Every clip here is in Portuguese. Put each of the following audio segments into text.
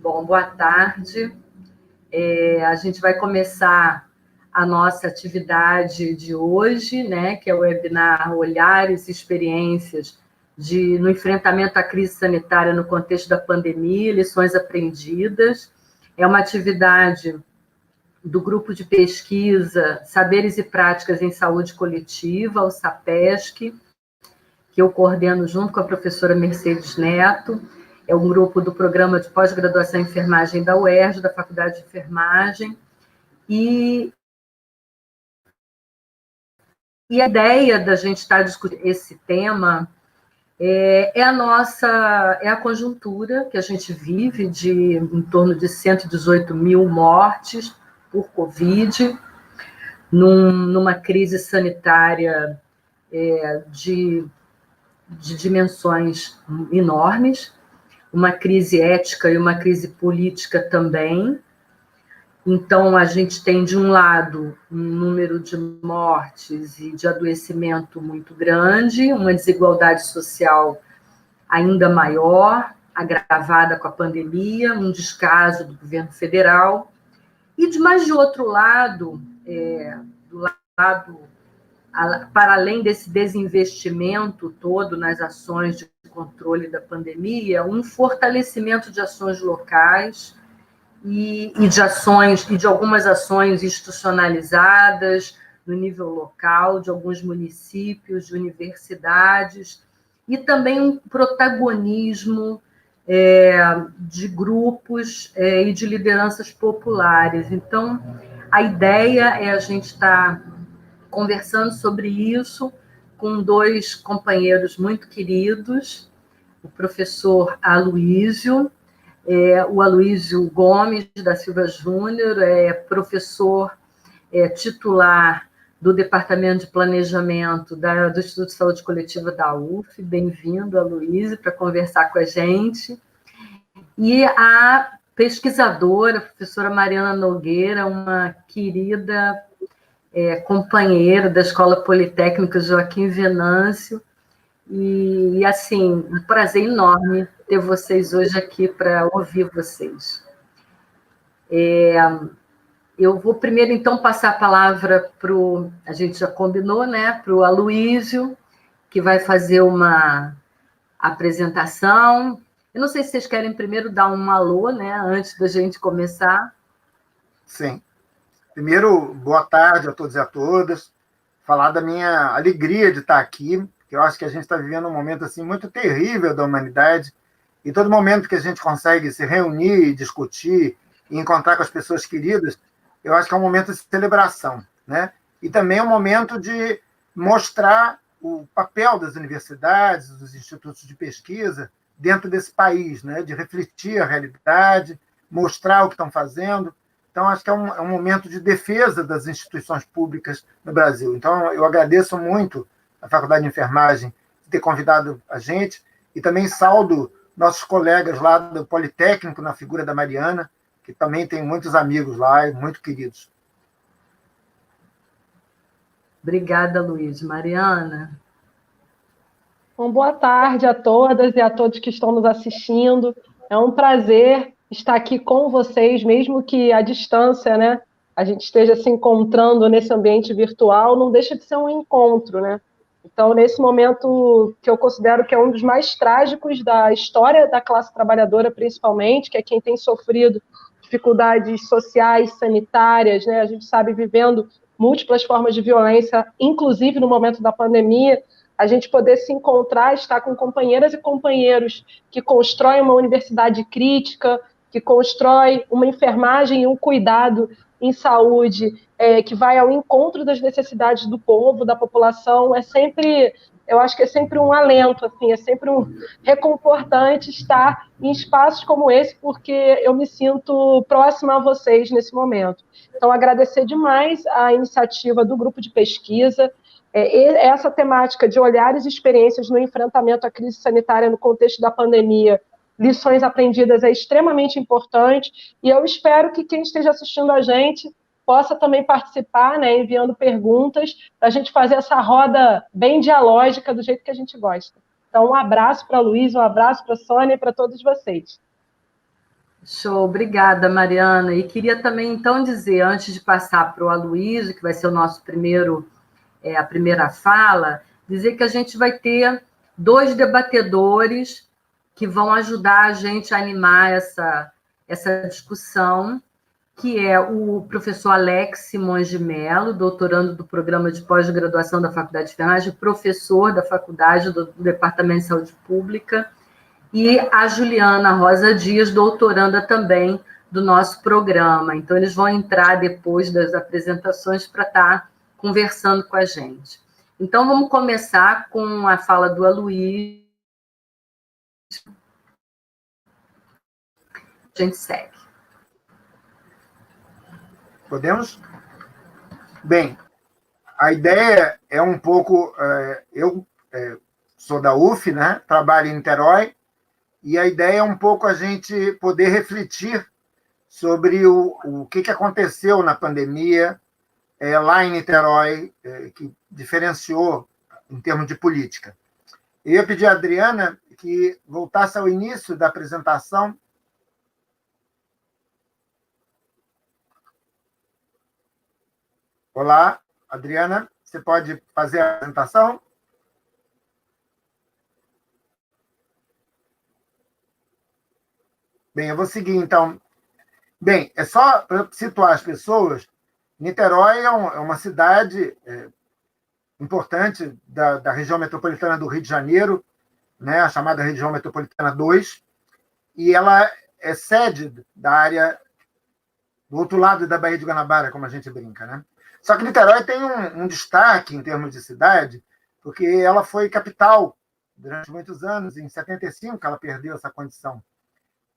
Bom, boa tarde. A gente vai começar a nossa atividade de hoje, né, que é o webinar Olhares e Experiências no enfrentamento à crise sanitária no contexto da pandemia, lições aprendidas. É uma atividade do grupo de pesquisa Saberes e Práticas em Saúde Coletiva, o SAPESC, que eu coordeno junto com a professora Mercedes Neto. É um grupo do programa de pós-graduação em enfermagem da UERJ, da Faculdade de Enfermagem. E a ideia da gente estar discutindo esse tema é a conjuntura que a gente vive de em torno de 118 mil mortes por Covid, numa crise sanitária de dimensões enormes, uma crise ética e uma crise política também. Então, a gente tem, de um lado, um número de mortes e de adoecimento muito grande, uma desigualdade social ainda maior, agravada com a pandemia, um descaso do governo federal. Mas, de outro lado, para além desse desinvestimento todo nas ações de controle da pandemia, um fortalecimento de ações locais e de algumas ações institucionalizadas no nível local, de alguns municípios, de universidades, e também um protagonismo de grupos e de lideranças populares. Então, a ideia é a gente estar conversando sobre isso com dois companheiros muito queridos, o professor Aloísio, o Aloísio Gomes da Silva Júnior, professor titular do Departamento de Planejamento do Instituto de Saúde Coletiva da UF. Bem-vindo, Aloísio, para conversar com a gente. E a pesquisadora, a professora Mariana Nogueira, uma querida companheira da Escola Politécnica Joaquim Venâncio. E, assim, um prazer enorme ter vocês hoje aqui para ouvir vocês. Eu vou primeiro, então, passar a palavra a gente já combinou, né, para o Aloísio, que vai fazer uma apresentação. Eu não sei se vocês querem primeiro dar um alô, né, antes da gente começar. Sim. Primeiro, boa tarde a todos e a todas. Falar da minha alegria de estar aqui, que eu acho que a gente está vivendo um momento assim muito terrível da humanidade, e todo momento que a gente consegue se reunir, discutir e encontrar com as pessoas queridas, eu acho que é um momento de celebração, né? E também é um momento de mostrar o papel das universidades, dos institutos de pesquisa dentro desse país, né? De refletir a realidade, mostrar o que estão fazendo. Então, acho que é um momento de defesa das instituições públicas no Brasil. Então, eu agradeço muito a Faculdade de Enfermagem de ter convidado a gente e também saúdo nossos colegas lá do Politécnico, na figura da Mariana, que também tem muitos amigos lá e muito queridos. Obrigada, Luiz. Mariana? Bom, boa tarde a todas e a todos que estão nos assistindo. É um prazer estar aqui com vocês, mesmo que à distância, né? A gente esteja se encontrando nesse ambiente virtual, não deixa de ser um encontro, né? Então, nesse momento que eu considero que é um dos mais trágicos da história da classe trabalhadora, principalmente, que é quem tem sofrido dificuldades sociais, sanitárias, né? A gente sabe vivendo múltiplas formas de violência, inclusive no momento da pandemia, a gente poder se encontrar, estar com companheiras e companheiros que constroem uma universidade crítica, que constrói uma enfermagem e um cuidado em saúde que vai ao encontro das necessidades do povo, da população, eu acho que é sempre um alento, assim, é sempre um reconfortante estar em espaços como esse, porque eu me sinto próxima a vocês nesse momento. Então, agradecer demais a iniciativa do grupo de pesquisa, essa temática de olhares e experiências no enfrentamento à crise sanitária no contexto da pandemia, lições aprendidas, é extremamente importante, e eu espero que quem esteja assistindo a gente possa também participar, né, enviando perguntas, para a gente fazer essa roda bem dialógica, do jeito que a gente gosta. Então, um abraço para a Luísa, um abraço para a Sônia e para todos vocês. Show, obrigada, Mariana. E queria também, então, dizer, antes de passar para o Aloysio, que vai ser o nosso a primeira fala, dizer que a gente vai ter 2 debatedores que vão ajudar a gente a animar essa discussão, que é o professor Alex Simões de Mello, doutorando do Programa de Pós-Graduação da Faculdade de Enfermagem, professor da Faculdade do Departamento de Saúde Pública, e a Juliana Rosa Dias, doutoranda também do nosso programa. Então, eles vão entrar depois das apresentações para estar conversando com a gente. Então, vamos começar com a fala do Aloysio. A gente segue. Podemos? Bem, a ideia é um pouco... eu sou da UF, né? Trabalho em Niterói, e a ideia é um pouco a gente poder refletir sobre o que aconteceu na pandemia lá em Niterói, que diferenciou em termos de política. Eu ia pedir à Adriana que voltasse ao início da apresentação. Olá, Adriana, você pode fazer a apresentação? Bem, eu vou seguir, então. Bem, é só para situar as pessoas, Niterói é uma cidade importante da região metropolitana do Rio de Janeiro, né, a chamada região metropolitana 2, e ela é sede da área do outro lado da Baía de Guanabara, como a gente brinca, né? Só que Niterói tem um destaque em termos de cidade, porque ela foi capital durante muitos anos, em 75 ela perdeu essa condição,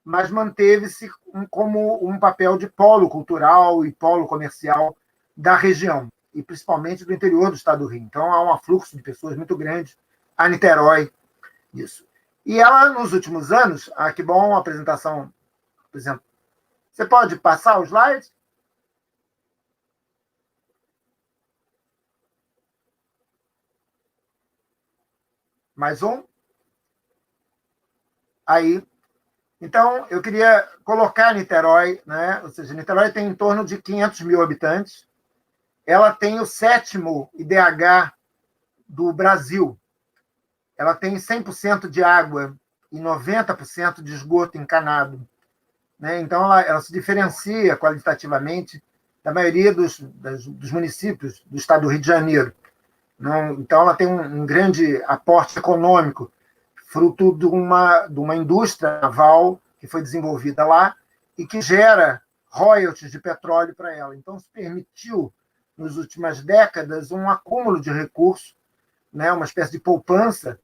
mas manteve-se como um papel de polo cultural e polo comercial da região, e principalmente do interior do estado do Rio. Então, há um afluxo de pessoas muito grande a Niterói. Isso. E ela, nos últimos anos... que bom, a apresentação... Por exemplo, você pode passar o slide? Mais um? Aí... Então, eu queria colocar Niterói, né? Ou seja, Niterói tem em torno de 500 mil habitantes. Ela tem o 7º IDH do Brasil. Ela tem 100% de água e 90% de esgoto encanado, né? Então, ela se diferencia qualitativamente da maioria dos municípios do estado do Rio de Janeiro. Então, ela tem um grande aporte econômico, fruto de uma indústria naval que foi desenvolvida lá e que gera royalties de petróleo para ela. Então, se permitiu, nas últimas décadas, um acúmulo de recursos, né, uma espécie de poupança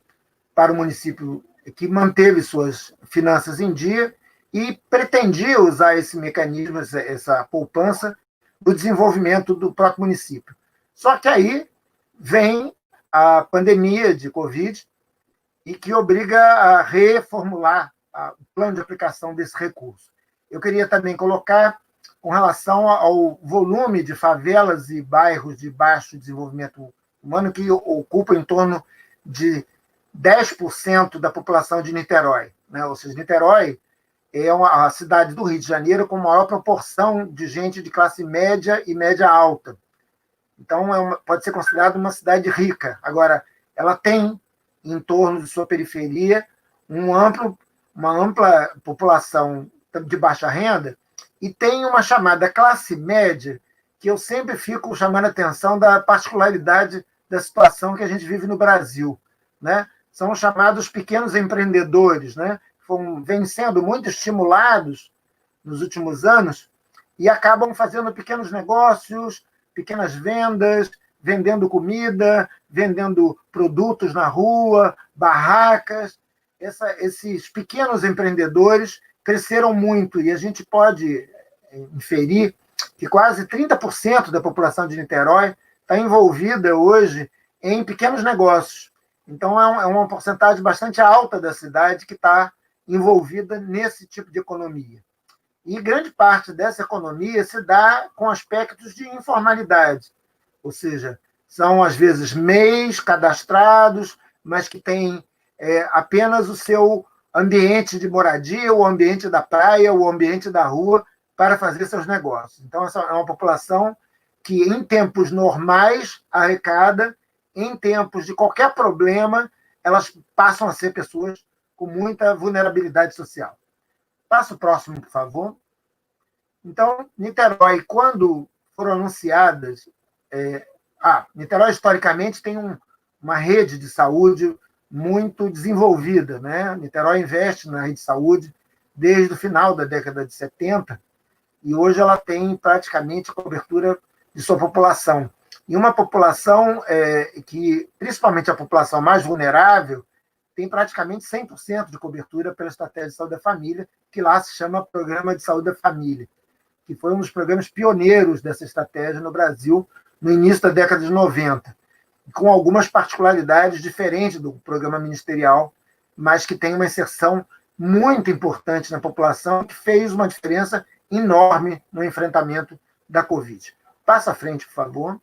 para o município que manteve suas finanças em dia e pretendia usar esse mecanismo, essa poupança, no desenvolvimento do próprio município. Só que aí vem a pandemia de Covid, e que obriga a reformular o plano de aplicação desse recurso. Eu queria também colocar, com relação ao volume de favelas e bairros de baixo desenvolvimento humano, que ocupam em torno de 10% da população de Niterói, né? Ou seja, Niterói é a cidade do Rio de Janeiro com maior proporção de gente de classe média e média alta. Então, pode ser considerada uma cidade rica. Agora, ela tem em torno de sua periferia uma ampla população de baixa renda e tem uma chamada classe média, que eu sempre fico chamando a atenção da particularidade da situação que a gente vive no Brasil, né? São os chamados pequenos empreendedores, né? Vêm sendo muito estimulados nos últimos anos e acabam fazendo pequenos negócios, pequenas vendas, vendendo comida, vendendo produtos na rua, barracas. Esses pequenos empreendedores cresceram muito e a gente pode inferir que quase 30% da população de Niterói está envolvida hoje em pequenos negócios. Então, é uma porcentagem bastante alta da cidade que está envolvida nesse tipo de economia. E grande parte dessa economia se dá com aspectos de informalidade, ou seja, são, às vezes, MEIs cadastrados, mas que têm apenas o seu ambiente de moradia, o ambiente da praia, o ambiente da rua, para fazer seus negócios. Então, essa é uma população que, em tempos normais, arrecada, em tempos de qualquer problema, elas passam a ser pessoas com muita vulnerabilidade social. Passa o próximo, por favor. Então, Niterói, quando foram anunciadas... Niterói, historicamente, tem uma rede de saúde muito desenvolvida, né? Niterói investe na rede de saúde desde o final da década de 70, e hoje ela tem praticamente cobertura de sua população. E uma população que, principalmente a população mais vulnerável, tem praticamente 100% de cobertura pela Estratégia de Saúde da Família, que lá se chama Programa de Saúde da Família, que foi um dos programas pioneiros dessa estratégia no Brasil no início da década de 90, com algumas particularidades diferentes do programa ministerial, mas que tem uma inserção muito importante na população, que fez uma diferença enorme no enfrentamento da Covid. Passa à frente, por favor.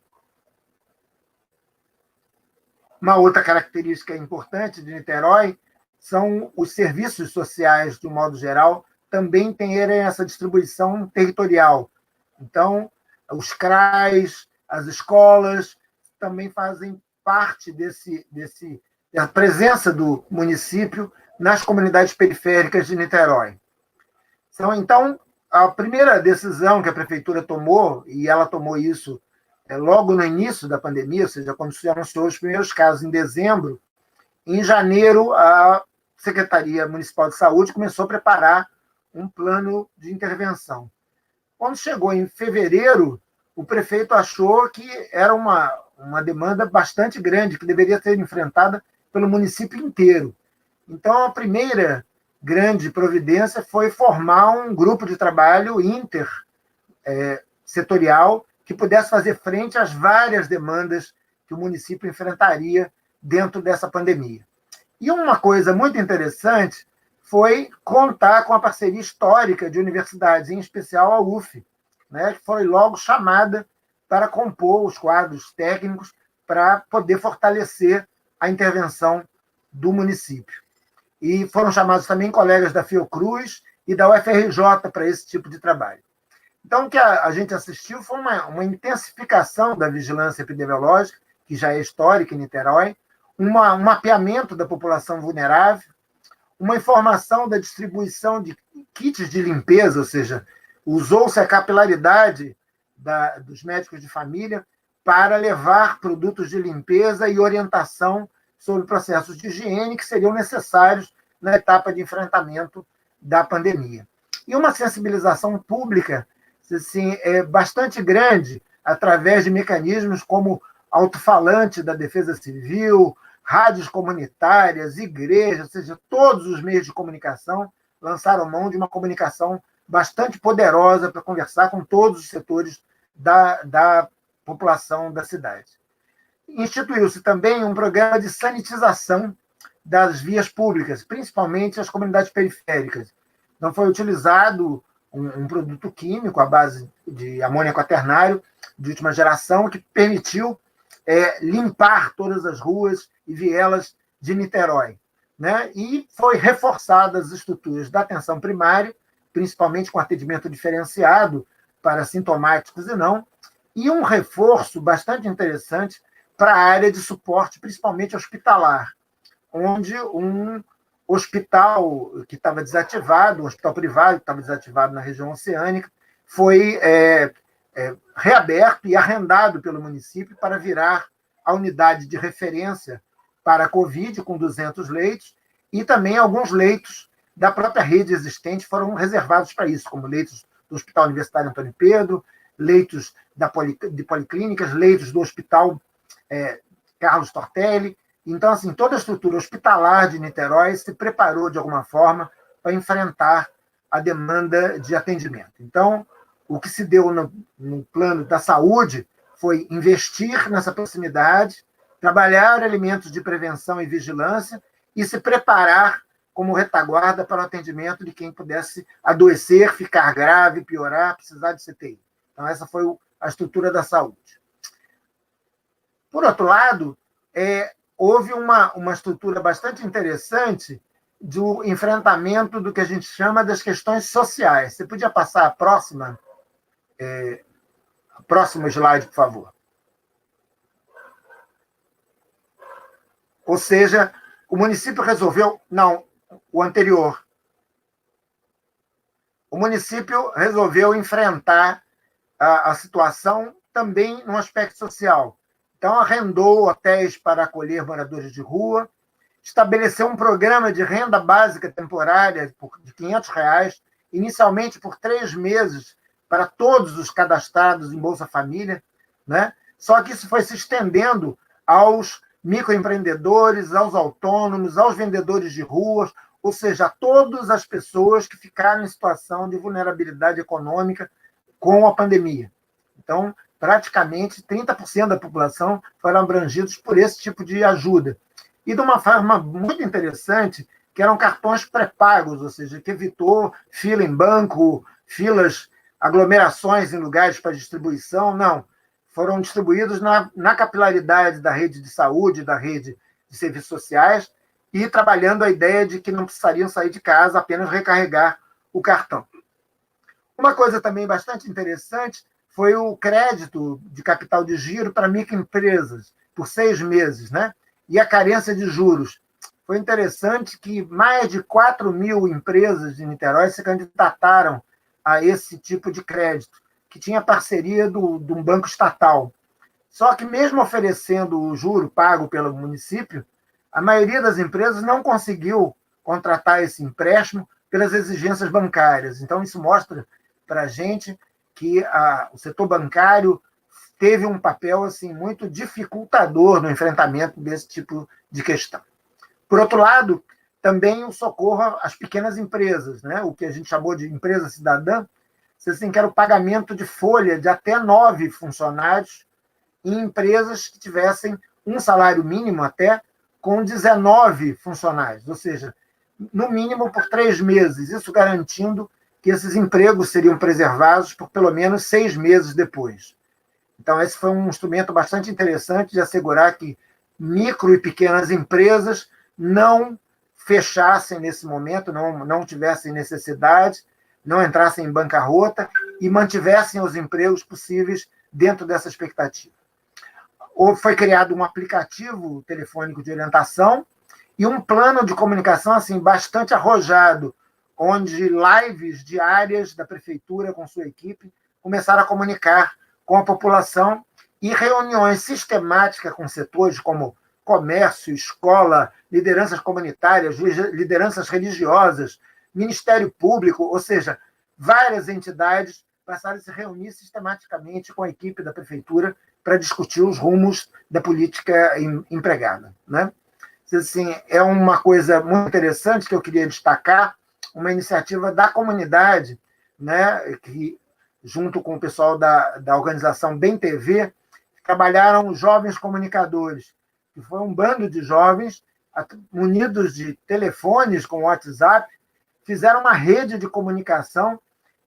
Uma outra característica importante de Niterói são os serviços sociais, de um modo geral, também terem essa distribuição territorial. Então, os CRAs, as escolas, também fazem parte da presença do município nas comunidades periféricas de Niterói. Então, a primeira decisão que a prefeitura tomou, e ela tomou isso logo no início da pandemia, ou seja, quando se anunciou os primeiros casos em dezembro, em janeiro, a Secretaria Municipal de Saúde começou a preparar um plano de intervenção. Quando chegou em fevereiro, o prefeito achou que era uma demanda bastante grande, que deveria ser enfrentada pelo município inteiro. Então, a primeira grande providência foi formar um grupo de trabalho intersetorial que pudesse fazer frente às várias demandas que o município enfrentaria dentro dessa pandemia. E uma coisa muito interessante foi contar com a parceria histórica de universidades, em especial a UF, né, que foi logo chamada para compor os quadros técnicos para poder fortalecer a intervenção do município. E foram chamados também colegas da Fiocruz e da UFRJ para esse tipo de trabalho. Então, o que a gente assistiu foi uma intensificação da vigilância epidemiológica, que já é histórica em Niterói, um mapeamento da população vulnerável, uma informação da distribuição de kits de limpeza, ou seja, usou-se a capilaridade dos médicos de família para levar produtos de limpeza e orientação sobre processos de higiene que seriam necessários na etapa de enfrentamento da pandemia. E uma sensibilização pública assim, bastante grande, através de mecanismos como alto-falante da Defesa Civil, rádios comunitárias, igrejas, ou seja, todos os meios de comunicação lançaram mão de uma comunicação bastante poderosa para conversar com todos os setores da população da cidade. Instituiu-se também um programa de sanitização das vias públicas, principalmente as comunidades periféricas. Então, foi utilizado um produto químico à base de amônia quaternário de última geração que permitiu limpar todas as ruas e vielas de Niterói, né? E foi reforçadas as estruturas da atenção primária, principalmente com atendimento diferenciado para sintomáticos e um reforço bastante interessante para a área de suporte, principalmente hospitalar, onde um hospital que estava desativado, um hospital privado que estava desativado na região oceânica, foi reaberto e arrendado pelo município para virar a unidade de referência para a Covid, com 200 leitos, e também alguns leitos da própria rede existente foram reservados para isso, como leitos do Hospital Universitário Antônio Pedro, leitos de policlínicas, leitos do Hospital Carlos Tortelli. Então, assim, toda a estrutura hospitalar de Niterói se preparou, de alguma forma, para enfrentar a demanda de atendimento. Então, o que se deu no plano da saúde foi investir nessa proximidade, trabalhar elementos de prevenção e vigilância e se preparar como retaguarda para o atendimento de quem pudesse adoecer, ficar grave, piorar, precisar de CTI. Então, essa foi a estrutura da saúde. Por outro lado, houve uma estrutura bastante interessante do enfrentamento do que a gente chama das questões sociais. Você podia passar a próximo slide, por favor. Ou seja, o município resolveu... Não, o anterior. O município resolveu enfrentar a situação também no aspecto social. Então, arrendou hotéis para acolher moradores de rua, estabeleceu um programa de renda básica temporária de R$ 500, inicialmente por 3 meses, para todos os cadastrados em Bolsa Família, né? Só que isso foi se estendendo aos microempreendedores, aos autônomos, aos vendedores de ruas, ou seja, a todas as pessoas que ficaram em situação de vulnerabilidade econômica com a pandemia. Então, praticamente 30% da população foram abrangidos por esse tipo de ajuda. E de uma forma muito interessante, que eram cartões pré-pagos, ou seja, que evitou fila em banco, filas, aglomerações em lugares para distribuição, não. Foram distribuídos na capilaridade da rede de saúde, da rede de serviços sociais, e trabalhando a ideia de que não precisariam sair de casa, apenas recarregar o cartão. Uma coisa também bastante interessante foi o crédito de capital de giro para microempresas, por 6 meses, né? E a carência de juros. Foi interessante que mais de 4.000 empresas de Niterói se candidataram a esse tipo de crédito, que tinha parceria de um banco estatal. Só que, mesmo oferecendo o juro pago pelo município, a maioria das empresas não conseguiu contratar esse empréstimo pelas exigências bancárias. Então, isso mostra para a gente que o setor bancário teve um papel assim, muito dificultador no enfrentamento desse tipo de questão. Por outro lado, também o socorro às pequenas empresas, né? O que a gente chamou de empresa cidadã, assim, que era o pagamento de folha de até 9 funcionários em empresas que tivessem um salário mínimo até com 19 funcionários, ou seja, no mínimo por 3 meses, isso garantindo que esses empregos seriam preservados por pelo menos 6 meses depois. Então, esse foi um instrumento bastante interessante de assegurar que micro e pequenas empresas não fechassem nesse momento, não tivessem necessidade, não entrassem em bancarrota e mantivessem os empregos possíveis dentro dessa expectativa. Foi criado um aplicativo telefônico de orientação e um plano de comunicação assim, bastante arrojado, onde lives diárias da prefeitura com sua equipe começaram a comunicar com a população e reuniões sistemáticas com setores como comércio, escola, lideranças comunitárias, lideranças religiosas, Ministério Público, ou seja, várias entidades passaram a se reunir sistematicamente com a equipe da prefeitura para discutir os rumos da política empregada, né? Assim, é uma coisa muito interessante que eu queria destacar, uma iniciativa da comunidade, né, que, junto com o pessoal da organização Bem TV, trabalharam os jovens comunicadores, que foi um bando de jovens munidos de telefones com WhatsApp, fizeram uma rede de comunicação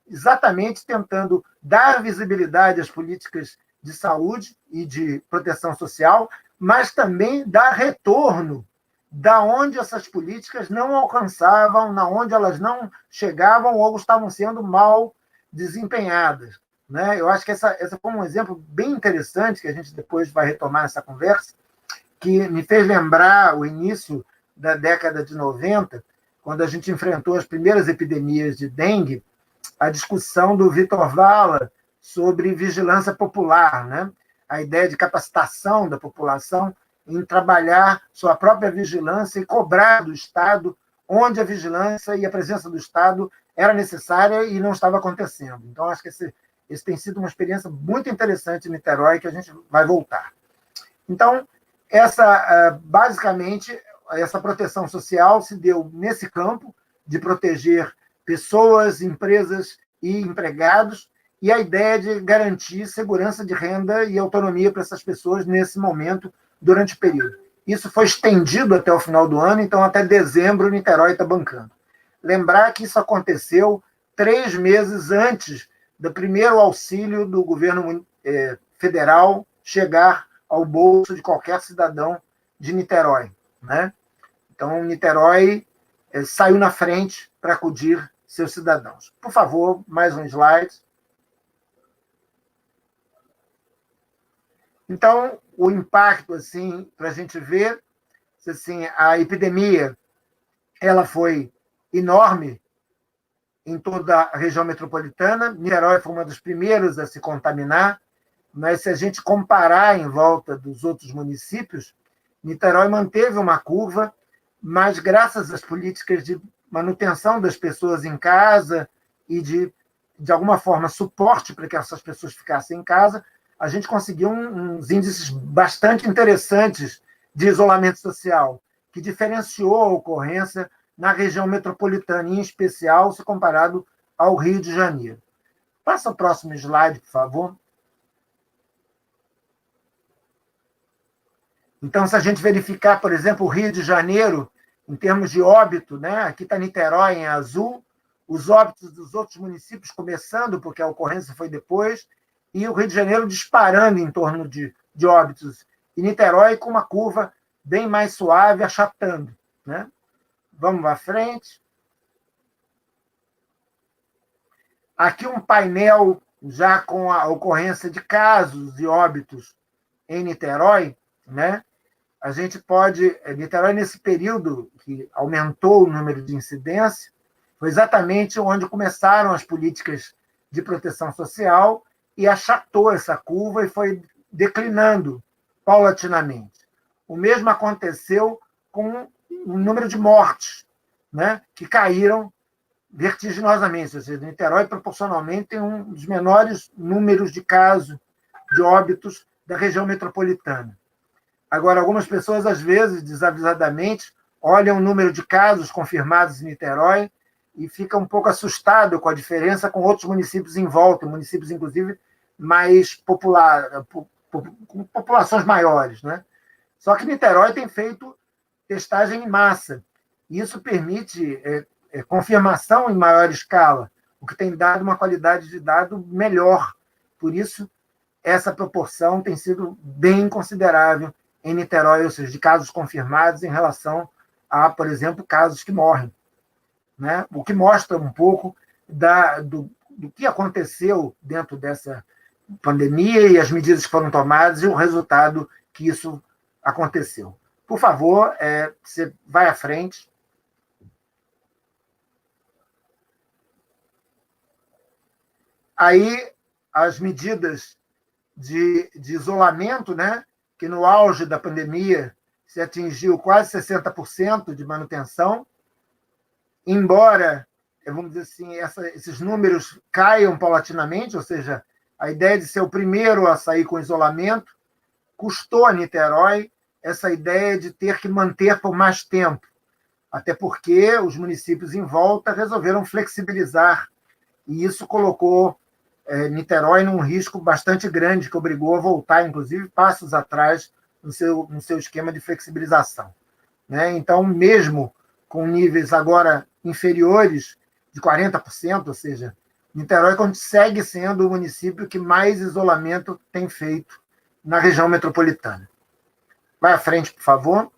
exatamente tentando dar visibilidade às políticas de saúde e de proteção social, mas também dar retorno da onde essas políticas não alcançavam, na onde elas não chegavam ou estavam sendo mal desempenhadas, né? Eu acho que essa foi um exemplo bem interessante, que a gente depois vai retomar essa conversa, que me fez lembrar o início da década de 90, quando a gente enfrentou as primeiras epidemias de dengue, a discussão do Vitor Vala sobre vigilância popular, né? A ideia de capacitação da população em trabalhar sua própria vigilância e cobrar do Estado onde a vigilância e a presença do Estado era necessária e não estava acontecendo. Então, acho que esse tem sido uma experiência muito interessante em Niterói, que a gente vai voltar. Então, basicamente, essa proteção social se deu nesse campo de proteger pessoas, empresas e empregados, e a ideia de garantir segurança de renda e autonomia para essas pessoas nesse momento, durante o período. Isso foi estendido até o final do ano, então até dezembro o Niterói está bancando. Lembrar que isso aconteceu 3 meses antes do primeiro auxílio do governo federal chegar ao bolso de qualquer cidadão de Niterói, né? Então, Niterói saiu na frente para acudir seus cidadãos. Por favor, mais um slide. Então, o impacto, assim, para a gente ver, assim, a epidemia ela foi enorme em toda a região metropolitana. Niterói foi uma dos primeiros a se contaminar, mas se a gente comparar em volta dos outros municípios, Niterói manteve uma curva, mas graças às políticas de manutenção das pessoas em casa e de alguma forma, suporte para que essas pessoas ficassem em casa, a gente conseguiu uns índices bastante interessantes de isolamento social, que diferenciou a ocorrência na região metropolitana, em especial se comparado ao Rio de Janeiro. Passa o próximo slide, por favor. Então, se a gente verificar, por exemplo, o Rio de Janeiro, em termos de óbito, né? Aqui está Niterói em azul, os óbitos dos outros municípios começando, porque a ocorrência foi depois, e o Rio de Janeiro disparando em torno de óbitos, e Niterói com uma curva bem mais suave, achatando, né? Vamos à frente. Aqui um painel já com a ocorrência de casos e óbitos em Niterói, né? A gente pode... Niterói, nesse período que aumentou o número de incidência, foi exatamente onde começaram as políticas de proteção social e achatou essa curva e foi declinando paulatinamente. O mesmo aconteceu com o número de mortes, né, que caíram vertiginosamente. Ou seja, Niterói, proporcionalmente, tem um dos menores números de casos de óbitos da região metropolitana. Agora, algumas pessoas, às vezes, desavisadamente, olham o número de casos confirmados em Niterói e ficam um pouco assustado com a diferença com outros municípios em volta, municípios, inclusive, mais com populações maiores, né? Só que Niterói tem feito testagem em massa. E isso permite confirmação em maior escala, o que tem dado uma qualidade de dado melhor. Por isso, essa proporção tem sido bem considerável em Niterói, ou seja, de casos confirmados em relação a, por exemplo, casos que morrem, né? O que mostra um pouco do que aconteceu dentro dessa pandemia e as medidas que foram tomadas e o resultado que isso aconteceu. Por favor, você vai à frente. Aí, as medidas de isolamento, né, que no auge da pandemia se atingiu quase 60% de manutenção, embora, vamos dizer assim, esses números caiam paulatinamente, ou seja, a ideia de ser o primeiro a sair com isolamento custou a Niterói essa ideia de ter que manter por mais tempo, até porque os municípios em volta resolveram flexibilizar, e isso colocou Niterói num risco bastante grande, que obrigou a voltar, inclusive, passos atrás no seu esquema de flexibilização, né? Então, mesmo com níveis agora inferiores de 40%, ou seja, Niterói segue sendo o município que mais isolamento tem feito na região metropolitana. Vai à frente, por favor.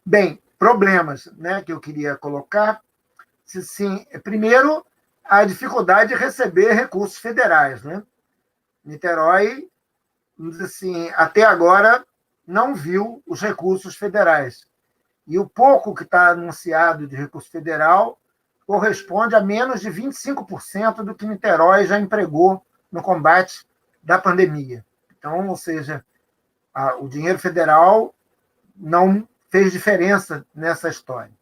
Bem, problemas, né, que eu queria colocar. Sim, primeiro, a dificuldade de receber recursos federais, né? Niterói, vamos dizer assim, até agora não viu os recursos federais. E o pouco que está anunciado de recurso federal corresponde a menos de 25% do que Niterói já empregou no combate da pandemia. Então, ou seja, o dinheiro federal não fez diferença nessa história.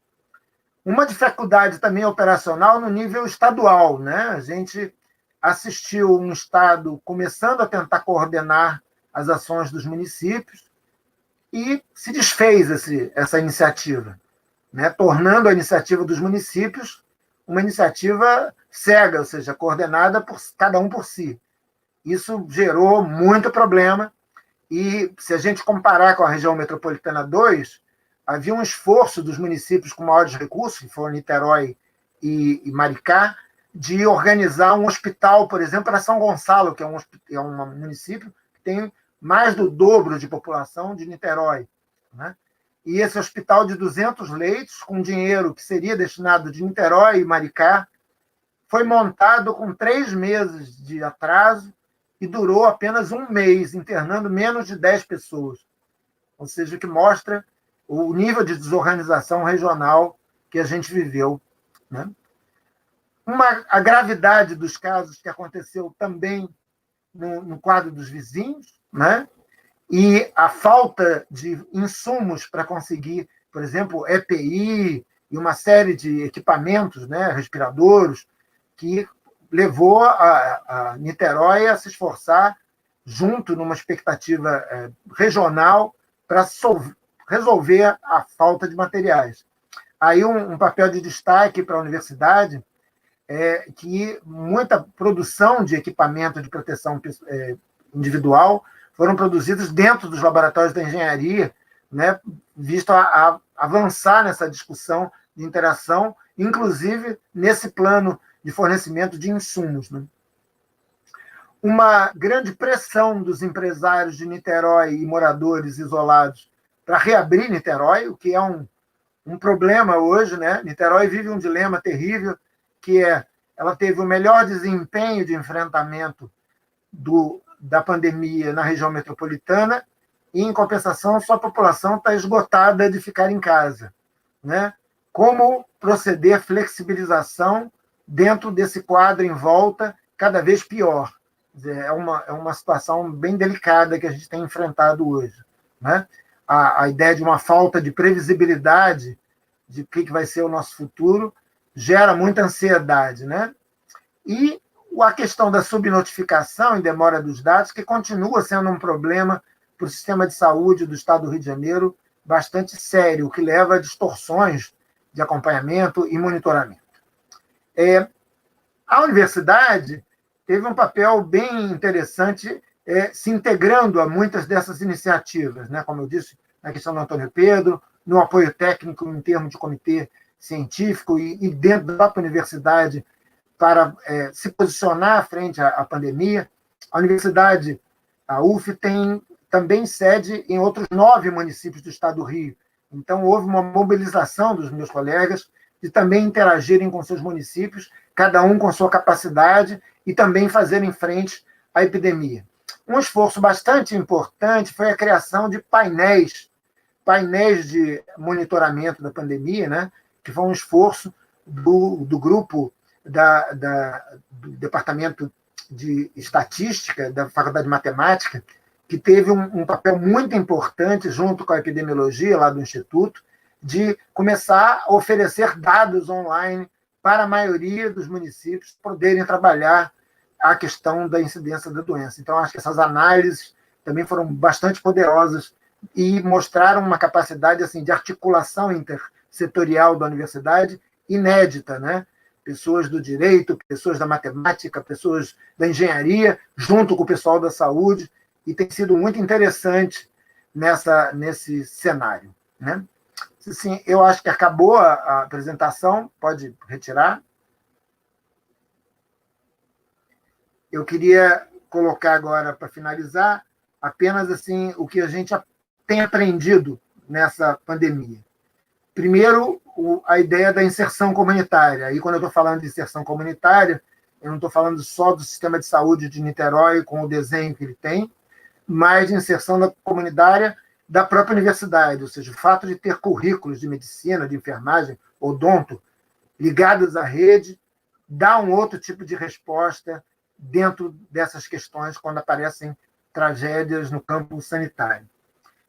Uma dificuldade também operacional no nível estadual, né? A gente assistiu um Estado começando a tentar coordenar as ações dos municípios e se desfez essa iniciativa, né? Tornando a iniciativa dos municípios uma iniciativa cega, ou seja, coordenada por cada um por si. Isso gerou muito problema e, se a gente comparar com a região metropolitana 2, havia um esforço dos municípios com maiores recursos, que foram Niterói e Maricá, de organizar um hospital, por exemplo, para São Gonçalo, que é um município que tem mais do dobro de população de Niterói, né? e esse hospital de 200 leitos, com dinheiro que seria destinado de Niterói e Maricá, foi montado com 3 meses de atraso e durou apenas 1 mês, internando menos de 10 pessoas. Ou seja, o que mostra o nível de desorganização regional que a gente viveu, né? A gravidade dos casos que aconteceu também no quadro dos vizinhos, né? E a falta de insumos para conseguir, por exemplo, EPI e uma série de equipamentos, né, respiradores, que levou a Niterói a se esforçar junto numa expectativa regional para resolver a falta de materiais. Aí um papel de destaque para a universidade é que muita produção de equipamento de proteção individual foram produzidos dentro dos laboratórios da engenharia, né, visto a avançar nessa discussão de interação, inclusive nesse plano de fornecimento de insumos, né? Uma grande pressão dos empresários de Niterói e moradores isolados para reabrir Niterói, o que é um problema hoje, né? Niterói vive um dilema terrível, que ela teve o melhor desempenho de enfrentamento da pandemia na região metropolitana e, em compensação, sua população está esgotada de ficar em casa, né? Como proceder flexibilização dentro desse quadro em volta cada vez pior? É uma situação bem delicada que a gente tem enfrentado hoje, né? A ideia de uma falta de previsibilidade de o que vai ser o nosso futuro gera muita ansiedade, né? E a questão da subnotificação e demora dos dados, que continua sendo um problema para o sistema de saúde do Estado do Rio de Janeiro bastante sério, o que leva a distorções de acompanhamento e monitoramento. A universidade teve um papel bem interessante se integrando a muitas dessas iniciativas, né? Como eu disse, na questão do Antônio Pedro, no apoio técnico em termos de comitê científico e dentro da própria universidade para se posicionar frente à pandemia. A universidade, a UF, tem também sede em outros 9 municípios do estado do Rio. Então, houve uma mobilização dos meus colegas de também interagirem com seus municípios, cada um com sua capacidade, e também fazerem frente à epidemia. Um esforço bastante importante foi a criação de painéis de monitoramento da pandemia, né? Que foi um esforço do grupo do Departamento de Estatística da Faculdade de Matemática, que teve um papel muito importante, junto com a epidemiologia lá do Instituto, de começar a oferecer dados online para a maioria dos municípios poderem trabalhar a questão da incidência da doença. Então, acho que essas análises também foram bastante poderosas e mostraram uma capacidade assim, de articulação intersetorial da universidade inédita, né? Pessoas do direito, pessoas da matemática, pessoas da engenharia, junto com o pessoal da saúde, e tem sido muito interessante nesse cenário, né? Assim, eu acho que acabou a apresentação, pode retirar. Eu queria colocar agora, para finalizar, apenas assim o que a gente tem aprendido nessa pandemia. Primeiro, a ideia da inserção comunitária. Aí, quando eu estou falando de inserção comunitária, eu não estou falando só do sistema de saúde de Niterói, com o desenho que ele tem, mas de inserção da comunitária da própria universidade, ou seja, o fato de ter currículos de medicina, de enfermagem, odonto, ligados à rede, dá um outro tipo de resposta dentro dessas questões quando aparecem tragédias no campo sanitário.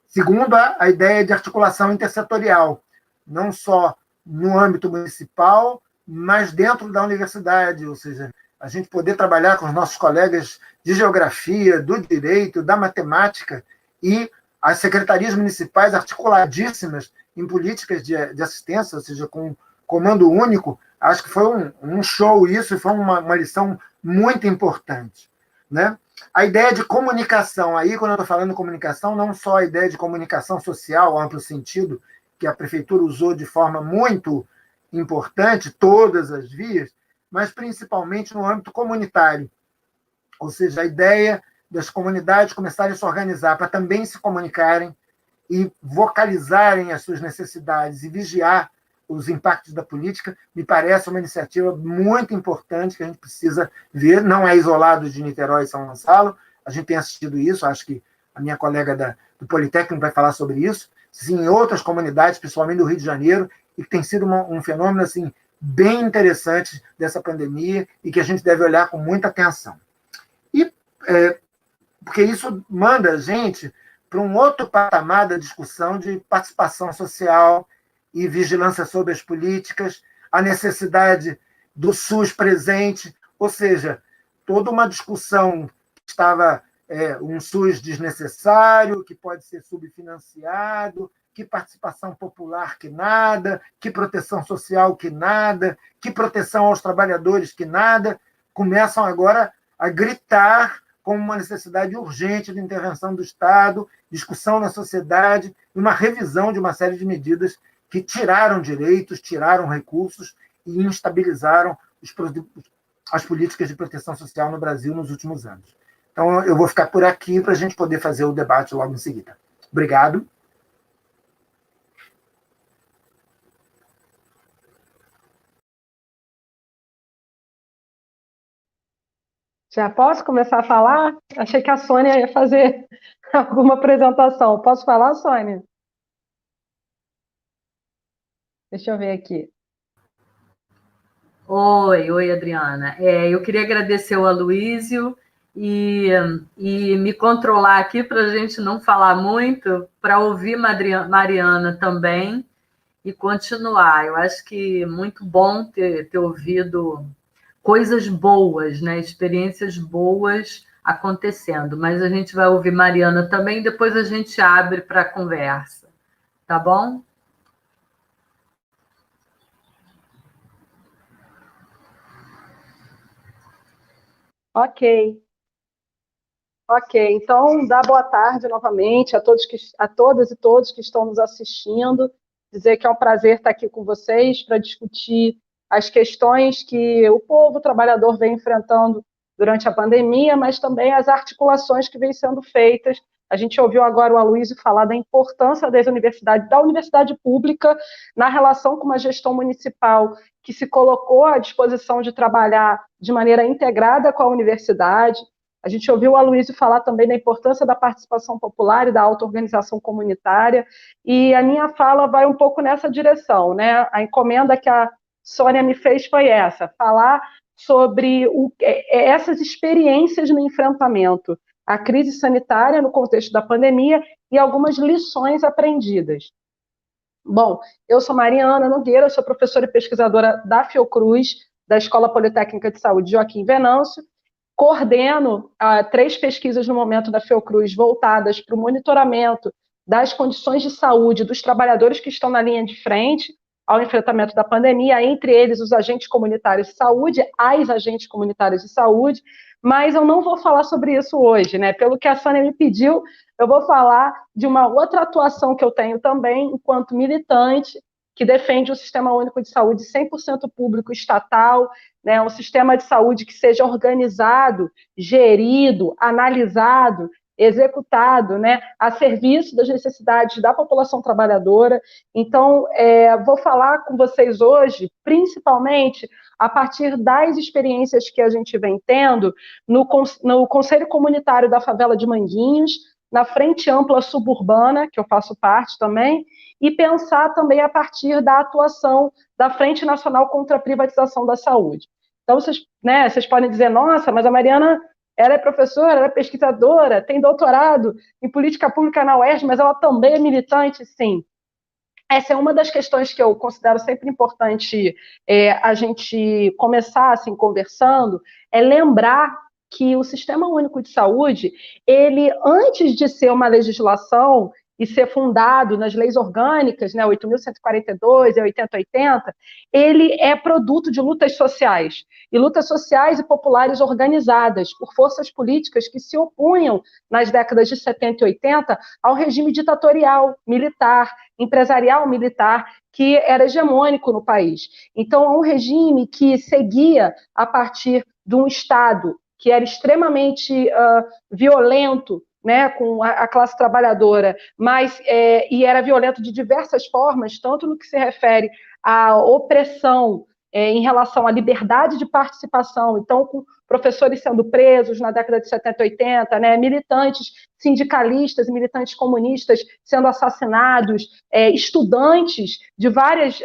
Segundo, a ideia de articulação intersetorial, não só no âmbito municipal, mas dentro da universidade, ou seja, a gente poder trabalhar com os nossos colegas de geografia, do direito, da matemática e as secretarias municipais articuladíssimas em políticas de assistência, ou seja, com comando único. Acho que foi um show isso, e foi uma lição muito importante, né? A ideia de comunicação, aí, quando eu estou falando de comunicação, não só a ideia de comunicação social, amplo sentido, que a prefeitura usou de forma muito importante, todas as vias, mas principalmente no âmbito comunitário. Ou seja, a ideia das comunidades começarem a se organizar para também se comunicarem e vocalizarem as suas necessidades e vigiar os impactos da política, me parece uma iniciativa muito importante que a gente precisa ver. Não é isolado de Niterói e São Gonçalo, a gente tem assistido isso, acho que a minha colega do Politécnico vai falar sobre isso, sim, em outras comunidades, principalmente do Rio de Janeiro, e que tem sido um fenômeno assim, bem interessante dessa pandemia e que a gente deve olhar com muita atenção. E porque isso manda a gente para um outro patamar da discussão de participação social e vigilância sobre as políticas, a necessidade do SUS presente, ou seja, toda uma discussão que estava um SUS desnecessário, que pode ser subfinanciado, que participação popular que nada, que proteção social que nada, que proteção aos trabalhadores que nada, começam agora a gritar como uma necessidade urgente de intervenção do Estado, discussão na sociedade, e uma revisão de uma série de medidas que tiraram direitos, tiraram recursos e instabilizaram as políticas de proteção social no Brasil nos últimos anos. Então, eu vou ficar por aqui para a gente poder fazer o debate logo em seguida. Obrigado. Já posso começar a falar? Achei que a Sônia ia fazer alguma apresentação. Posso falar, Sônia? Deixa eu ver aqui. Oi, Adriana. Eu queria agradecer ao Aloysio e me controlar aqui para a gente não falar muito, para ouvir Mariana também e continuar. Eu acho que muito bom ter ouvido coisas boas, né? Experiências boas acontecendo. Mas a gente vai ouvir Mariana também, depois a gente abre para a conversa. Tá bom? Ok. Então, dá boa tarde novamente a todas e todos que estão nos assistindo. Dizer que é um prazer estar aqui com vocês para discutir as questões que o povo trabalhador vem enfrentando durante a pandemia, mas também as articulações que vêm sendo feitas. A gente ouviu agora o Aloysio falar da importância das universidades, da universidade pública, na relação com uma gestão municipal que se colocou à disposição de trabalhar de maneira integrada com a universidade. A gente ouviu o Aloysio falar também da importância da participação popular e da auto-organização comunitária, e a minha fala vai um pouco nessa direção, né? A encomenda que a Sônia me fez foi essa, falar sobre essas experiências no enfrentamento à crise sanitária no contexto da pandemia e algumas lições aprendidas. Bom, eu sou Mariana Nogueira, sou professora e pesquisadora da Fiocruz, da Escola Politécnica de Saúde Joaquim Venâncio. Coordeno 3 pesquisas no momento da Fiocruz voltadas para o monitoramento das condições de saúde dos trabalhadores que estão na linha de frente ao enfrentamento da pandemia, entre eles os agentes comunitários de saúde, as agentes comunitárias de saúde, mas eu não vou falar sobre isso hoje, né? Pelo que a Sônia me pediu, eu vou falar de uma outra atuação que eu tenho também, enquanto militante, que defende um sistema único de saúde 100% público estatal, né, um sistema de saúde que seja organizado, gerido, analisado, executado, né, a serviço das necessidades da população trabalhadora. Então, vou falar com vocês hoje, principalmente a partir das experiências que a gente vem tendo no Conselho Comunitário da Favela de Manguinhos, na Frente Ampla Suburbana, que eu faço parte também, e pensar também a partir da atuação da Frente Nacional contra a Privatização da Saúde. Então, vocês podem dizer, nossa, mas a Mariana, ela é professora, ela é pesquisadora, tem doutorado em política pública na UERJ, mas ela também é militante? Sim. Essa é uma das questões que eu considero sempre importante a gente começar assim, conversando, é lembrar que o Sistema Único de Saúde, ele, antes de ser uma legislação e ser fundado nas leis orgânicas, né, 8.142 e 8080, ele é produto de lutas sociais e populares organizadas por forças políticas que se opunham nas décadas de 70 e 80 ao regime ditatorial, militar, empresarial militar, que era hegemônico no país. Então, é um regime que seguia a partir de um Estado que era extremamente violento né, com a classe trabalhadora, mas e era violento de diversas formas, tanto no que se refere à opressão em relação à liberdade de participação, então, com professores sendo presos na década de 70 e 80, né, militantes sindicalistas e militantes comunistas sendo assassinados, estudantes de várias,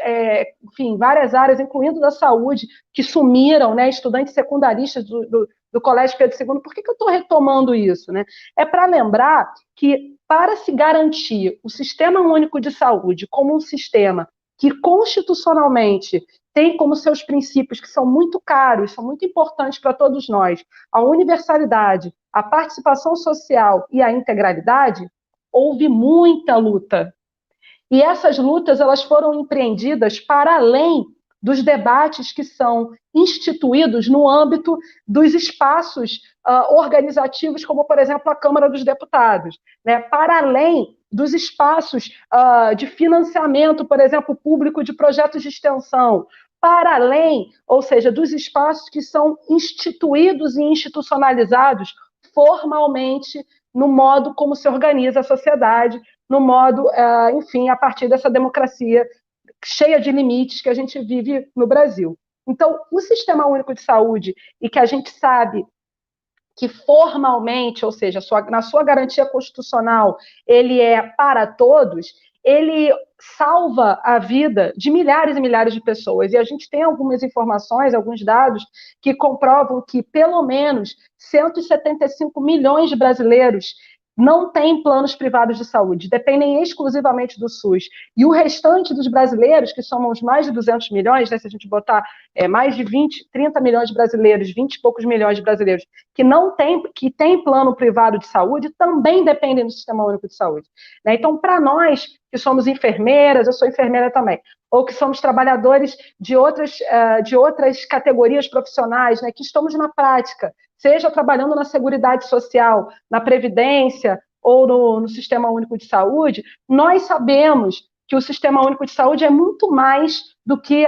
enfim, várias áreas, incluindo da saúde, que sumiram, né, estudantes secundaristas do Colégio Pedro II. Por que eu estou retomando isso? Né? É para lembrar que, para se garantir o Sistema Único de Saúde como um sistema que constitucionalmente tem como seus princípios, que são muito caros, são muito importantes para todos nós, a universalidade, a participação social e a integralidade, houve muita luta. E essas lutas elas foram empreendidas para além dos debates que são instituídos no âmbito dos espaços organizativos, como, por exemplo, a Câmara dos Deputados, né? Para além dos espaços de financiamento, por exemplo, público de projetos de extensão, para além, ou seja, dos espaços que são instituídos e institucionalizados formalmente no modo como se organiza a sociedade, no modo, enfim, a partir dessa democracia cheia de limites que a gente vive no Brasil. Então, o Sistema Único de Saúde, e que a gente sabe que formalmente, ou seja, na sua garantia constitucional, ele é para todos, ele salva a vida de milhares e milhares de pessoas. E a gente tem algumas informações, alguns dados, que comprovam que pelo menos 175 milhões de brasileiros não têm planos privados de saúde, dependem exclusivamente do SUS. E o restante dos brasileiros, que somos mais de 200 milhões, né, se a gente botar mais de 20, 30 milhões de brasileiros, 20 e poucos milhões de brasileiros, que têm plano privado de saúde, também dependem do Sistema Único de Saúde. Né? Então, para nós, que somos enfermeiras, eu sou enfermeira também, ou que somos trabalhadores de outras categorias profissionais, né, que estamos na prática, seja trabalhando na Seguridade Social, na Previdência ou no Sistema Único de Saúde, nós sabemos que o Sistema Único de Saúde é muito mais do que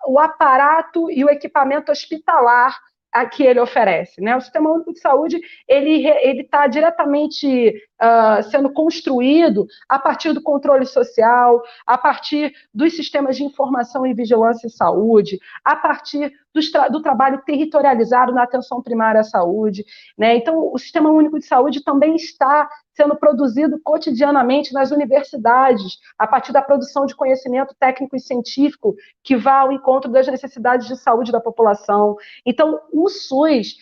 o aparato e o equipamento hospitalar que ele oferece. Né? O Sistema Único de Saúde ele está diretamente sendo construído a partir do controle social, a partir dos sistemas de informação e vigilância em saúde, a partir do trabalho territorializado na atenção primária à saúde. Né? Então, o Sistema Único de Saúde também está sendo produzido cotidianamente nas universidades, a partir da produção de conhecimento técnico e científico que vá ao encontro das necessidades de saúde da população. Então, o SUS,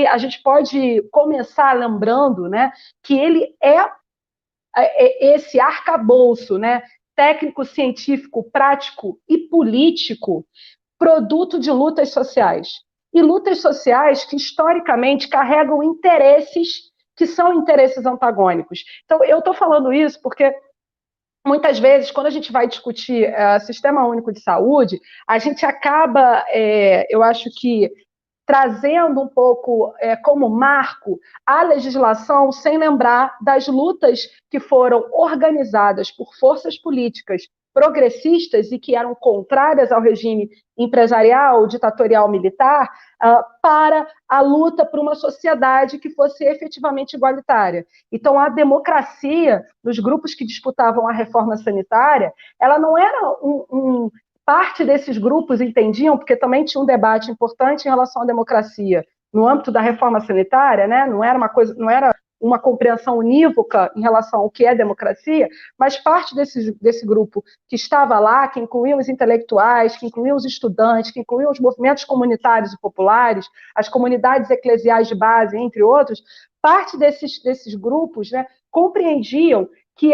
a gente pode começar lembrando, né, que ele é esse arcabouço, né, técnico, científico, prático e político, produto de lutas sociais. E lutas sociais que, historicamente, carregam interesses que são interesses antagônicos. Então, eu estou falando isso porque, muitas vezes, quando a gente vai discutir Sistema Único de Saúde, a gente acaba, eu acho que, trazendo um pouco como marco a legislação, sem lembrar das lutas que foram organizadas por forças políticas progressistas e que eram contrárias ao regime empresarial, ditatorial, militar, para a luta por uma sociedade que fosse efetivamente igualitária. Então, a democracia dos grupos que disputavam a reforma sanitária, ela não era parte desses grupos entendiam, porque também tinha um debate importante em relação à democracia no âmbito da reforma sanitária, né? Não era uma compreensão unívoca em relação ao que é democracia, mas parte desse grupo que estava lá, que incluía os intelectuais, que incluía os estudantes, que incluía os movimentos comunitários e populares, as comunidades eclesiais de base, entre outros, parte desses grupos, né, compreendiam que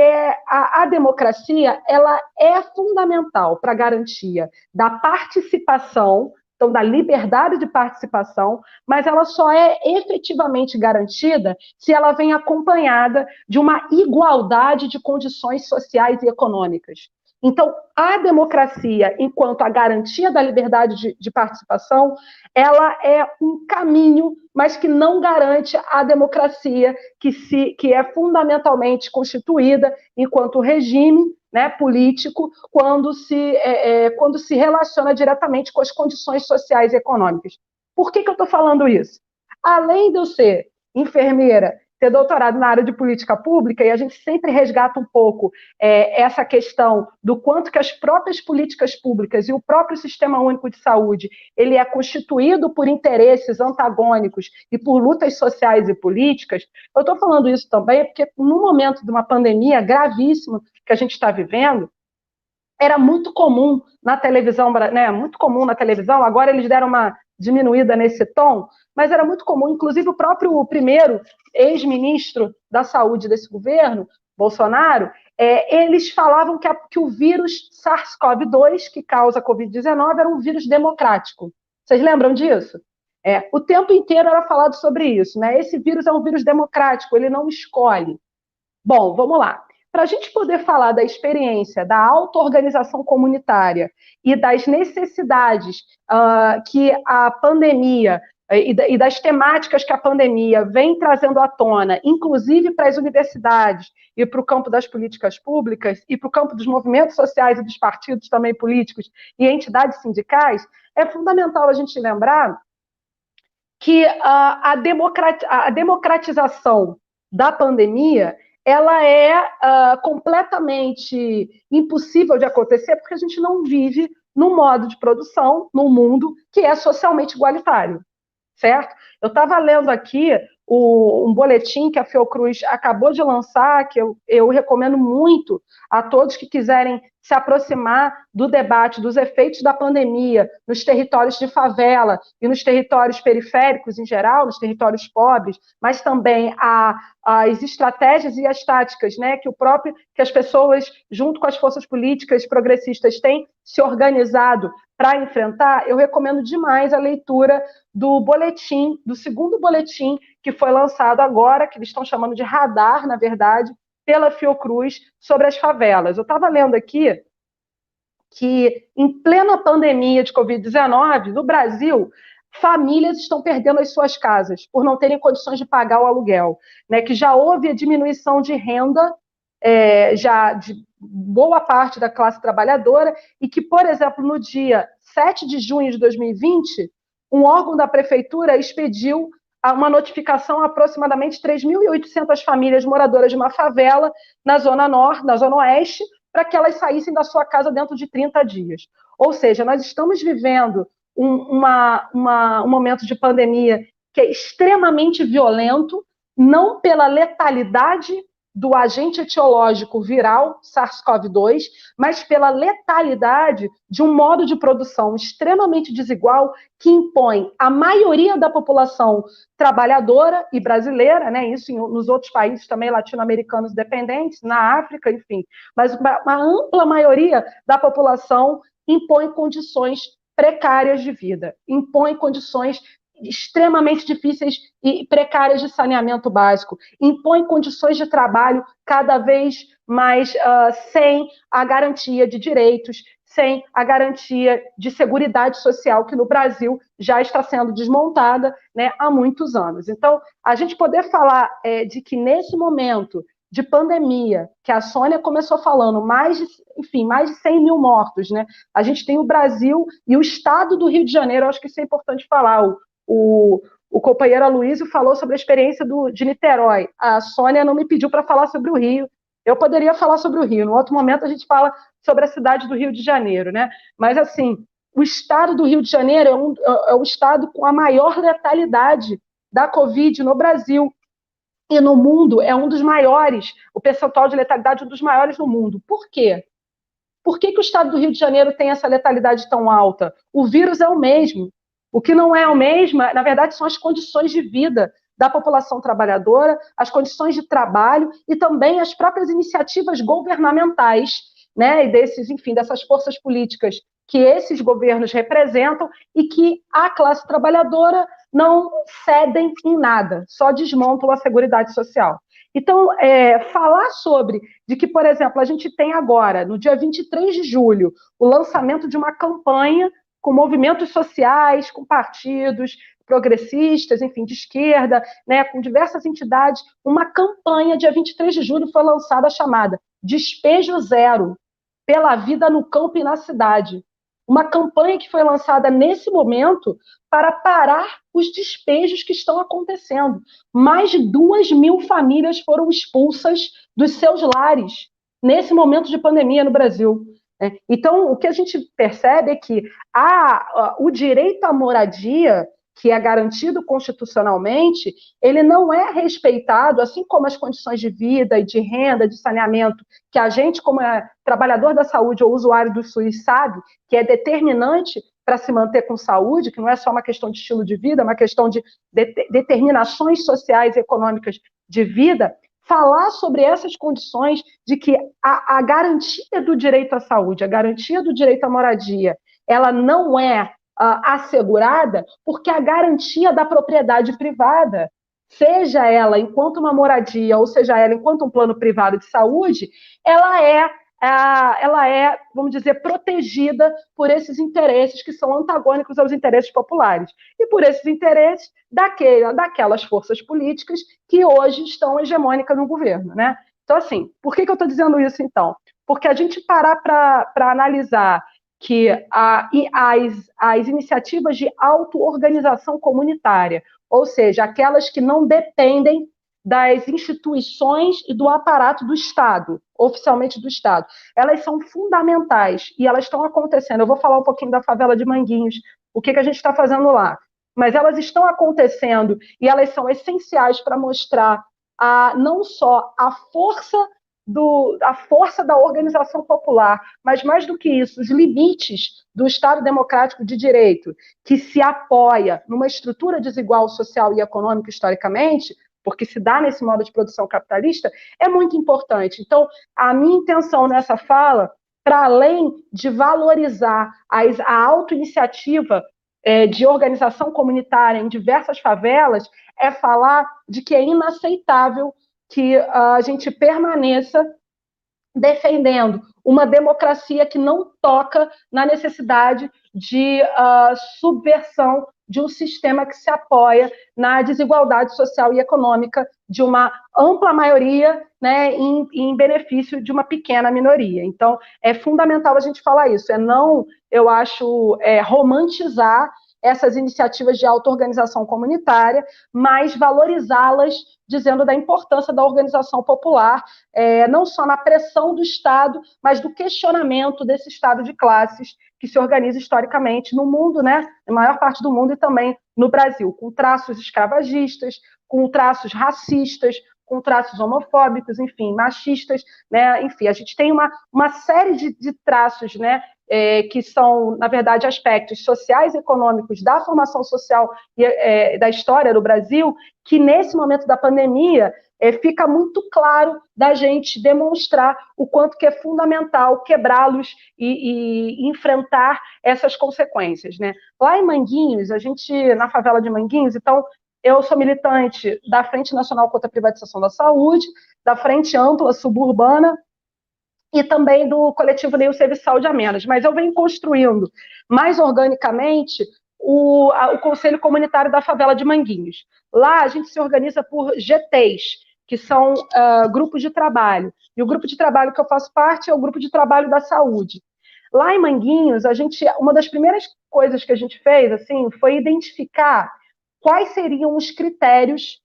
a democracia ela é fundamental para a garantia da participação, então da liberdade de participação, mas ela só é efetivamente garantida se ela vem acompanhada de uma igualdade de condições sociais e econômicas. Então, a democracia, enquanto a garantia da liberdade de participação, ela é um caminho, mas que não garante a democracia que é fundamentalmente constituída enquanto regime, né, político, quando se relaciona diretamente com as condições sociais e econômicas. Por que eu estou falando isso? Além de eu ser enfermeira ter doutorado na área de política pública, e a gente sempre resgata um pouco essa questão do quanto que as próprias políticas públicas e o próprio Sistema Único de Saúde, ele é constituído por interesses antagônicos e por lutas sociais e políticas. Eu estou falando isso também porque, no momento de uma pandemia gravíssima que a gente está vivendo, era muito comum na televisão, né, muito comum na televisão, agora eles deram uma diminuída nesse tom, mas era muito comum, inclusive o primeiro ex-ministro da saúde desse governo, Bolsonaro, eles falavam que o vírus SARS-CoV-2, que causa a Covid-19, era um vírus democrático. Vocês lembram disso? O tempo inteiro era falado sobre isso, né? Esse vírus é um vírus democrático, ele não escolhe. Bom, vamos lá. Para a gente poder falar da experiência da auto-organização comunitária e das necessidades que a pandemia e das temáticas que a pandemia vem trazendo à tona, inclusive para as universidades e para o campo das políticas públicas e para o campo dos movimentos sociais e dos partidos também políticos e entidades sindicais, é fundamental a gente lembrar que a democratização da pandemia ela é completamente impossível de acontecer porque a gente não vive num modo de produção, num mundo que é socialmente igualitário, certo? Eu estava lendo aqui um boletim que a Fiocruz acabou de lançar, que eu recomendo muito a todos que quiserem se aproximar do debate dos efeitos da pandemia nos territórios de favela e nos territórios periféricos em geral, nos territórios pobres, mas também as estratégias e as táticas, né, que as pessoas, junto com as forças políticas progressistas, têm se organizado para enfrentar. Eu recomendo demais a leitura do boletim, do segundo boletim que foi lançado agora, que eles estão chamando de radar, na verdade, pela Fiocruz, sobre as favelas. Eu estava lendo aqui que, em plena pandemia de Covid-19, no Brasil, famílias estão perdendo as suas casas por não terem condições de pagar o aluguel, né? Que já houve a diminuição de renda, já de boa parte da classe trabalhadora, e que, por exemplo, no dia 7 de junho de 2020, um órgão da prefeitura expediu uma notificação a aproximadamente 3.800 famílias moradoras de uma favela na Zona Norte, na Zona Oeste, para que elas saíssem da sua casa dentro de 30 dias. Ou seja, nós estamos vivendo um momento de pandemia que é extremamente violento, não pela letalidade do agente etiológico viral SARS-CoV-2, mas pela letalidade de um modo de produção extremamente desigual que impõe à maioria da população trabalhadora e brasileira, né, isso nos outros países também latino-americanos dependentes, na África, enfim, mas uma ampla maioria da população impõe condições precárias de vida, impõe condições extremamente difíceis e precárias de saneamento básico, impõe condições de trabalho cada vez mais sem a garantia de direitos, sem a garantia de seguridade social que no Brasil já está sendo desmontada, né, há muitos anos. Então, a gente poder falar de que nesse momento de pandemia, que a Sônia começou falando, mais de 100 mil mortos, né? A gente tem o Brasil e o estado do Rio de Janeiro, acho que isso é importante falar. O companheiro Aloysio falou sobre a experiência de Niterói. A Sônia não me pediu para falar sobre o Rio. Eu poderia falar sobre o Rio. No outro momento, a gente fala sobre a cidade do Rio de Janeiro, né? Mas, assim, o estado do Rio de Janeiro é o estado com a maior letalidade da Covid no Brasil. E no mundo é um dos maiores, o percentual de letalidade é um dos maiores no mundo. Por quê? Por que o estado do Rio de Janeiro tem essa letalidade tão alta? O vírus é o mesmo. O que não é o mesmo, na verdade, são as condições de vida da população trabalhadora, as condições de trabalho e também as próprias iniciativas governamentais, né, e dessas forças políticas que esses governos representam e que a classe trabalhadora não cedem em nada, só desmontam a Seguridade Social. Então, falar de que, por exemplo, a gente tem agora, no dia 23 de julho, o lançamento de uma campanha com movimentos sociais, com partidos progressistas, enfim, de esquerda, né, com diversas entidades, uma campanha, dia 23 de julho, foi lançada chamada Despejo Zero, pela vida no campo e na cidade. uma campanha que foi lançada nesse momento para parar os despejos que estão acontecendo. Mais de 2.000 famílias foram expulsas dos seus lares nesse momento de pandemia no Brasil. Então, o que a gente percebe é que o direito à moradia, que é garantido constitucionalmente, ele não é respeitado, assim como as condições de vida e de renda, de saneamento, que a gente, como trabalhador da saúde ou usuário do SUS, sabe que é determinante para se manter com saúde, que não é só uma questão de estilo de vida, é uma questão de determinações sociais e econômicas de vida. Falar sobre essas condições de que a garantia do direito à saúde, a garantia do direito à moradia, ela não é assegurada, porque a garantia da propriedade privada, seja ela enquanto uma moradia, ou seja ela enquanto um plano privado de saúde, ela é, vamos dizer, protegida por esses interesses que são antagônicos aos interesses populares, e por esses interesses daquelas forças políticas que hoje estão hegemônicas no governo, né? Então, assim, por que eu estou dizendo isso, então? Porque a gente parar para analisar que as iniciativas de auto-organização comunitária, ou seja, aquelas que não dependem das instituições e do aparato do Estado, oficialmente do Estado, elas são fundamentais e elas estão acontecendo. Eu vou falar um pouquinho da favela de Manguinhos, o que a gente está fazendo lá. Mas elas estão acontecendo e elas são essenciais para mostrar não só a força da organização popular, mas mais do que isso, os limites do Estado democrático de direito, que se apoia numa estrutura desigual social e econômica historicamente, porque se dá nesse modo de produção capitalista, é muito importante. Então, a minha intenção nessa fala, para além de valorizar a autoiniciativa de organização comunitária em diversas favelas, é falar de que é inaceitável que a gente permaneça defendendo uma democracia que não toca na necessidade de subversão de um sistema que se apoia na desigualdade social e econômica de uma ampla maioria, né, em benefício de uma pequena minoria. Então, é fundamental a gente falar isso, eu acho, romantizar essas iniciativas de auto-organização comunitária, mas valorizá-las, dizendo da importância da organização popular, não só na pressão do Estado, mas do questionamento desse Estado de classes que se organiza historicamente no mundo, né, na maior parte do mundo e também no Brasil, com traços escravagistas, com traços racistas, com traços homofóbicos, enfim, machistas, né, enfim, a gente tem uma série de traços, né, que são, na verdade, aspectos sociais e econômicos da formação social e da história do Brasil, que nesse momento da pandemia fica muito claro da gente demonstrar o quanto que é fundamental quebrá-los e enfrentar essas consequências, né? Lá em Manguinhos, na favela de Manguinhos, então, eu sou militante da Frente Nacional contra a Privatização da Saúde, da Frente Ampla Suburbana, e também do coletivo Nenhum Serviçal de Amenas, mas eu venho construindo mais organicamente o Conselho Comunitário da Favela de Manguinhos. Lá a gente se organiza por GTs, que são grupos de trabalho, e o grupo de trabalho que eu faço parte é o grupo de trabalho da saúde. Lá em Manguinhos, uma das primeiras coisas que a gente fez assim, foi identificar quais seriam os critérios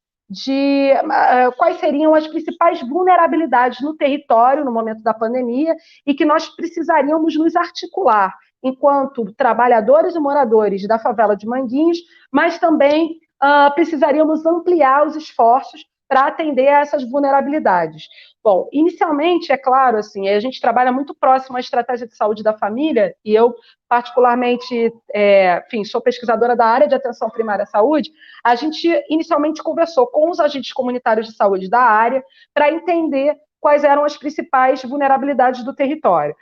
quais seriam as principais vulnerabilidades no território no momento da pandemia e que nós precisaríamos nos articular enquanto trabalhadores e moradores da favela de Manguinhos, mas também precisaríamos ampliar os esforços para atender a essas vulnerabilidades. Bom, inicialmente, é claro, assim, a gente trabalha muito próximo à estratégia de saúde da família, e eu, particularmente, sou pesquisadora da área de atenção primária à saúde. A gente inicialmente conversou com os agentes comunitários de saúde da área para entender quais eram as principais vulnerabilidades do território.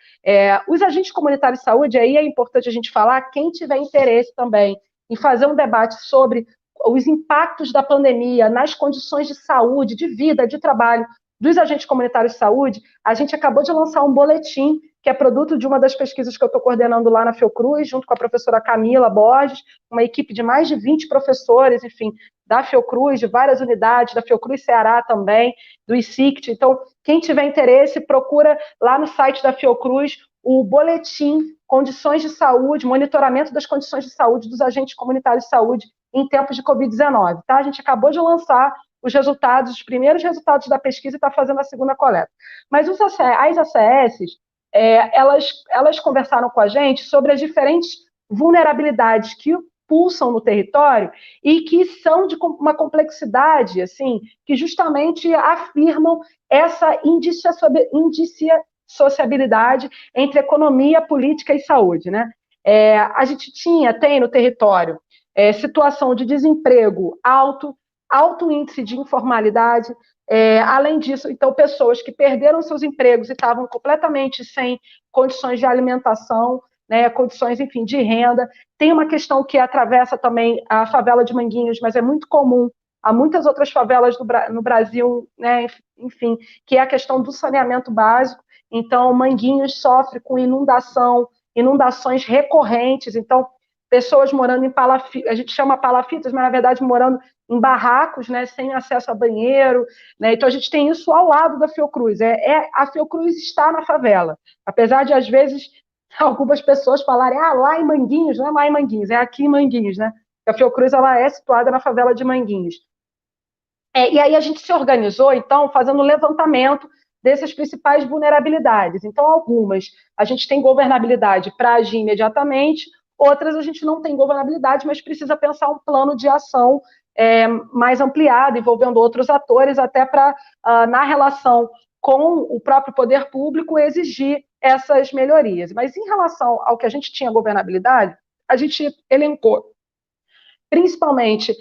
Os agentes comunitários de saúde, aí é importante a gente falar, quem tiver interesse também em fazer um debate sobre os impactos da pandemia nas condições de saúde, de vida, de trabalho dos agentes comunitários de saúde, a gente acabou de lançar um boletim que é produto de uma das pesquisas que eu estou coordenando lá na Fiocruz, junto com a professora Camila Borges, uma equipe de mais de 20 professores, enfim, da Fiocruz, de várias unidades, da Fiocruz Ceará também, do ICICT. Então, quem tiver interesse, procura lá no site da Fiocruz o boletim Condições de Saúde, monitoramento das condições de saúde dos agentes comunitários de saúde em tempos de Covid-19. Tá? A gente acabou de lançar os resultados, os primeiros resultados da pesquisa e está fazendo a segunda coleta. Mas as ACS, elas conversaram com a gente sobre as diferentes vulnerabilidades que pulsam no território e que são de uma complexidade, assim, que justamente afirmam essa indissociabilidade entre economia, política e saúde, né? A gente tem no território situação de desemprego alto índice de informalidade, além disso, então, pessoas que perderam seus empregos e estavam completamente sem condições de alimentação, né, condições, enfim, de renda. Tem uma questão que atravessa também a favela de Manguinhos, mas é muito comum a muitas outras favelas no Brasil, né, enfim, que é a questão do saneamento básico. Então, Manguinhos sofre com inundações recorrentes. Então, pessoas morando em palafitas, a gente chama palafitas, mas na verdade morando em barracos, né, sem acesso a banheiro, né? Então a gente tem isso ao lado da Fiocruz. A Fiocruz está na favela, apesar de às vezes algumas pessoas falarem, lá em Manguinhos, não é lá em Manguinhos, é aqui em Manguinhos, né? A Fiocruz ela é situada na favela de Manguinhos. E aí a gente se organizou, então, fazendo um levantamento dessas principais vulnerabilidades. Então, algumas a gente tem governabilidade para agir imediatamente, outras a gente não tem governabilidade, mas precisa pensar um plano de ação mais ampliado, envolvendo outros atores, até para, na relação com o próprio poder público, exigir essas melhorias. Mas em relação ao que a gente tinha governabilidade, a gente elencou principalmente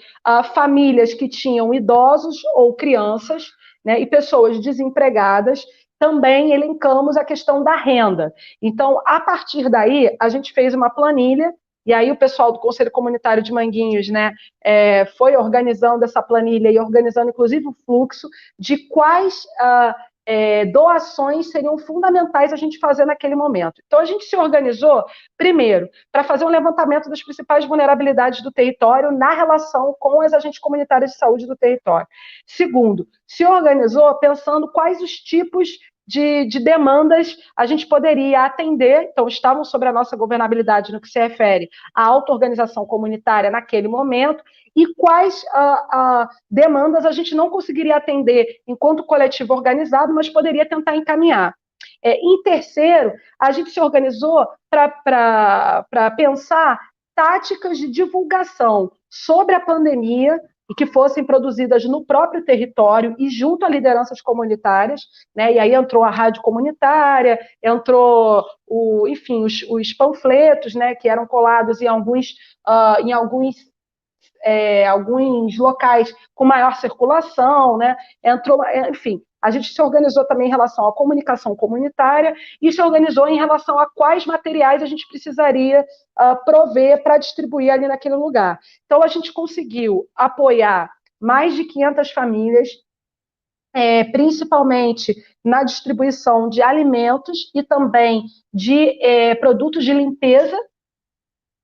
famílias que tinham idosos ou crianças, né, e pessoas desempregadas. Também elencamos a questão da renda. Então, a partir daí, a gente fez uma planilha, e aí o pessoal do Conselho Comunitário de Manguinhos, né, foi organizando essa planilha e organizando, inclusive, o fluxo de quais doações seriam fundamentais a gente fazer naquele momento. Então, a gente se organizou, primeiro, para fazer um levantamento das principais vulnerabilidades do território na relação com as agentes comunitárias de saúde do território. Segundo, se organizou pensando quais os tipos de demandas a gente poderia atender, então estavam sobre a nossa governabilidade no que se refere à auto-organização comunitária naquele momento, e quais demandas a gente não conseguiria atender enquanto coletivo organizado, mas poderia tentar encaminhar. Em terceiro, a gente se organizou para pensar táticas de divulgação sobre a pandemia e que fossem produzidas no próprio território e junto a lideranças comunitárias, né? E aí entrou a rádio comunitária, entrou, enfim, os panfletos, né, que eram colados em alguns locais com maior circulação, né? Entrou, enfim, a gente se organizou também em relação à comunicação comunitária e se organizou em relação a quais materiais a gente precisaria prover para distribuir ali naquele lugar. Então, a gente conseguiu apoiar mais de 500 famílias, principalmente na distribuição de alimentos e também de produtos de limpeza.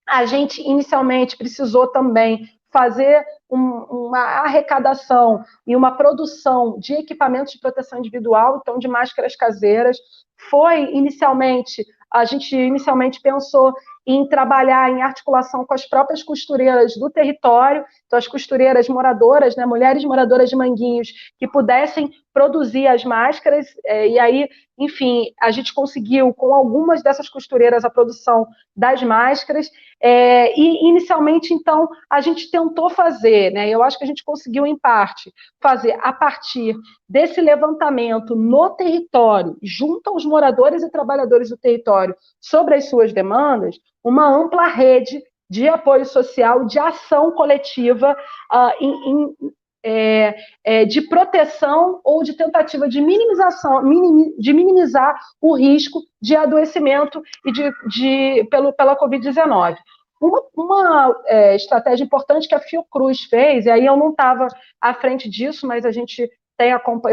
A gente, inicialmente, precisou também fazer uma arrecadação e uma produção de equipamentos de proteção individual, então de máscaras caseiras. A gente inicialmente pensou em trabalhar em articulação com as próprias costureiras do território, então as costureiras moradoras, né, mulheres moradoras de Manguinhos, que pudessem produzir as máscaras, e aí, enfim, a gente conseguiu, com algumas dessas costureiras, a produção das máscaras, e inicialmente, então, a gente tentou fazer, né, eu acho que a gente conseguiu, em parte, fazer a partir desse levantamento no território, junto aos moradores e trabalhadores do território, sobre as suas demandas, uma ampla rede de apoio social, de ação coletiva, de proteção ou de tentativa de minimizar o risco de adoecimento pela Covid-19. Uma estratégia importante que a Fiocruz fez, e aí eu não estava à frente disso, mas eu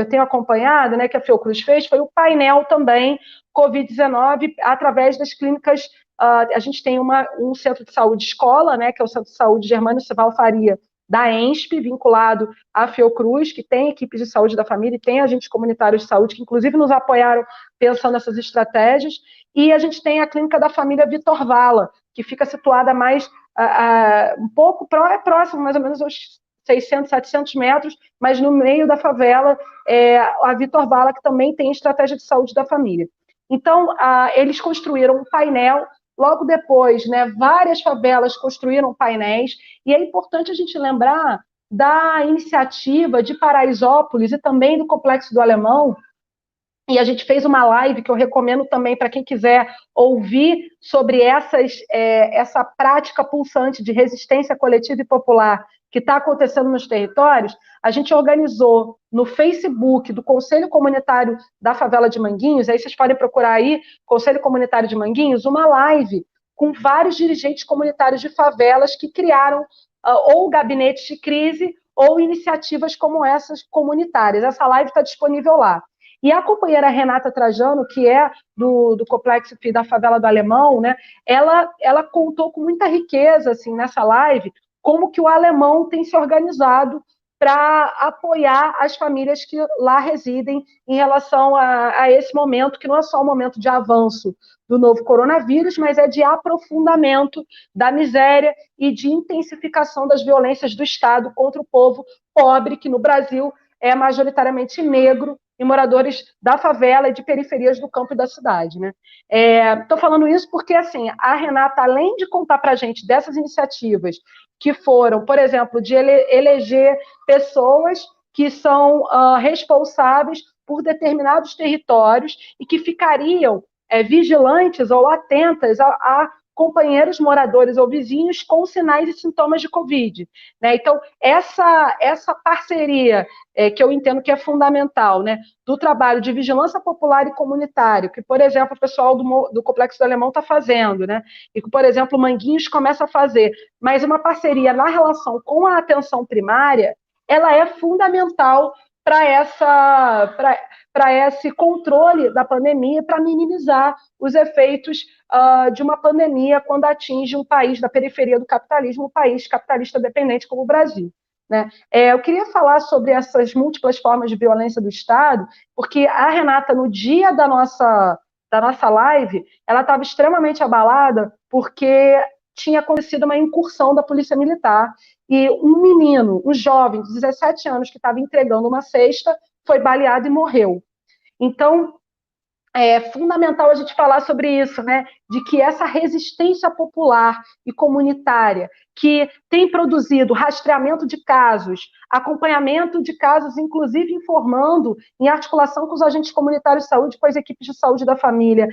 tenho acompanhado, né, que a Fiocruz fez, foi o painel também Covid-19 através das clínicas. A gente tem um centro de saúde escola, né, que é o Centro de Saúde Germânio Sival Faria da ENSP, vinculado à Fiocruz, que tem equipes de saúde da família e tem agentes comunitários de saúde, que inclusive nos apoiaram pensando nessas estratégias, e a gente tem a clínica da família Vitor Vala, que fica situada mais, um pouco próximo, mais ou menos aos 600, 700 metros, mas no meio da favela, a Vitor Vala, que também tem estratégia de saúde da família. Então, eles construíram um painel. Logo depois, né, várias favelas construíram painéis, e é importante a gente lembrar da iniciativa de Paraisópolis e também do Complexo do Alemão, e a gente fez uma live que eu recomendo também para quem quiser ouvir sobre essa prática pulsante de resistência coletiva e popular que está acontecendo nos territórios. A gente organizou no Facebook do Conselho Comunitário da Favela de Manguinhos, aí vocês podem procurar aí, Conselho Comunitário de Manguinhos, uma live com vários dirigentes comunitários de favelas que criaram ou gabinetes de crise ou iniciativas como essas comunitárias. Essa live está disponível lá. E a companheira Renata Trajano, que é do Complexo da Favela do Alemão, né, ela contou com muita riqueza assim, nessa live como que o Alemão tem se organizado para apoiar as famílias que lá residem em relação a esse momento, que não é só um momento de avanço do novo coronavírus, mas é de aprofundamento da miséria e de intensificação das violências do Estado contra o povo pobre, que no Brasil é majoritariamente negro, e moradores da favela e de periferias do campo e da cidade. Né? Estou falando isso porque assim, a Renata, além de contar para a gente dessas iniciativas que foram, por exemplo, de eleger pessoas que são responsáveis por determinados territórios e que ficariam vigilantes ou atentas a companheiros moradores ou vizinhos com sinais e sintomas de Covid. Né? Então, essa parceria, que eu entendo que é fundamental, né, do trabalho de vigilância popular e comunitário, que, por exemplo, o pessoal do Complexo do Alemão está fazendo, né, e que, por exemplo, o Manguinhos começa a fazer, mas uma parceria na relação com a atenção primária, ela é fundamental para esse controle da pandemia, para minimizar os efeitos de uma pandemia quando atinge um país da periferia do capitalismo, um país capitalista dependente como o Brasil. Né? Eu queria falar sobre essas múltiplas formas de violência do Estado, porque a Renata, no dia da nossa live, ela estava extremamente abalada porque tinha acontecido uma incursão da Polícia Militar e um menino, um jovem de 17 anos que estava entregando uma cesta, foi baleado e morreu. Então, é fundamental a gente falar sobre isso, né? De que essa resistência popular e comunitária que tem produzido rastreamento de casos, acompanhamento de casos, inclusive informando em articulação com os agentes comunitários de saúde, com as equipes de saúde da família,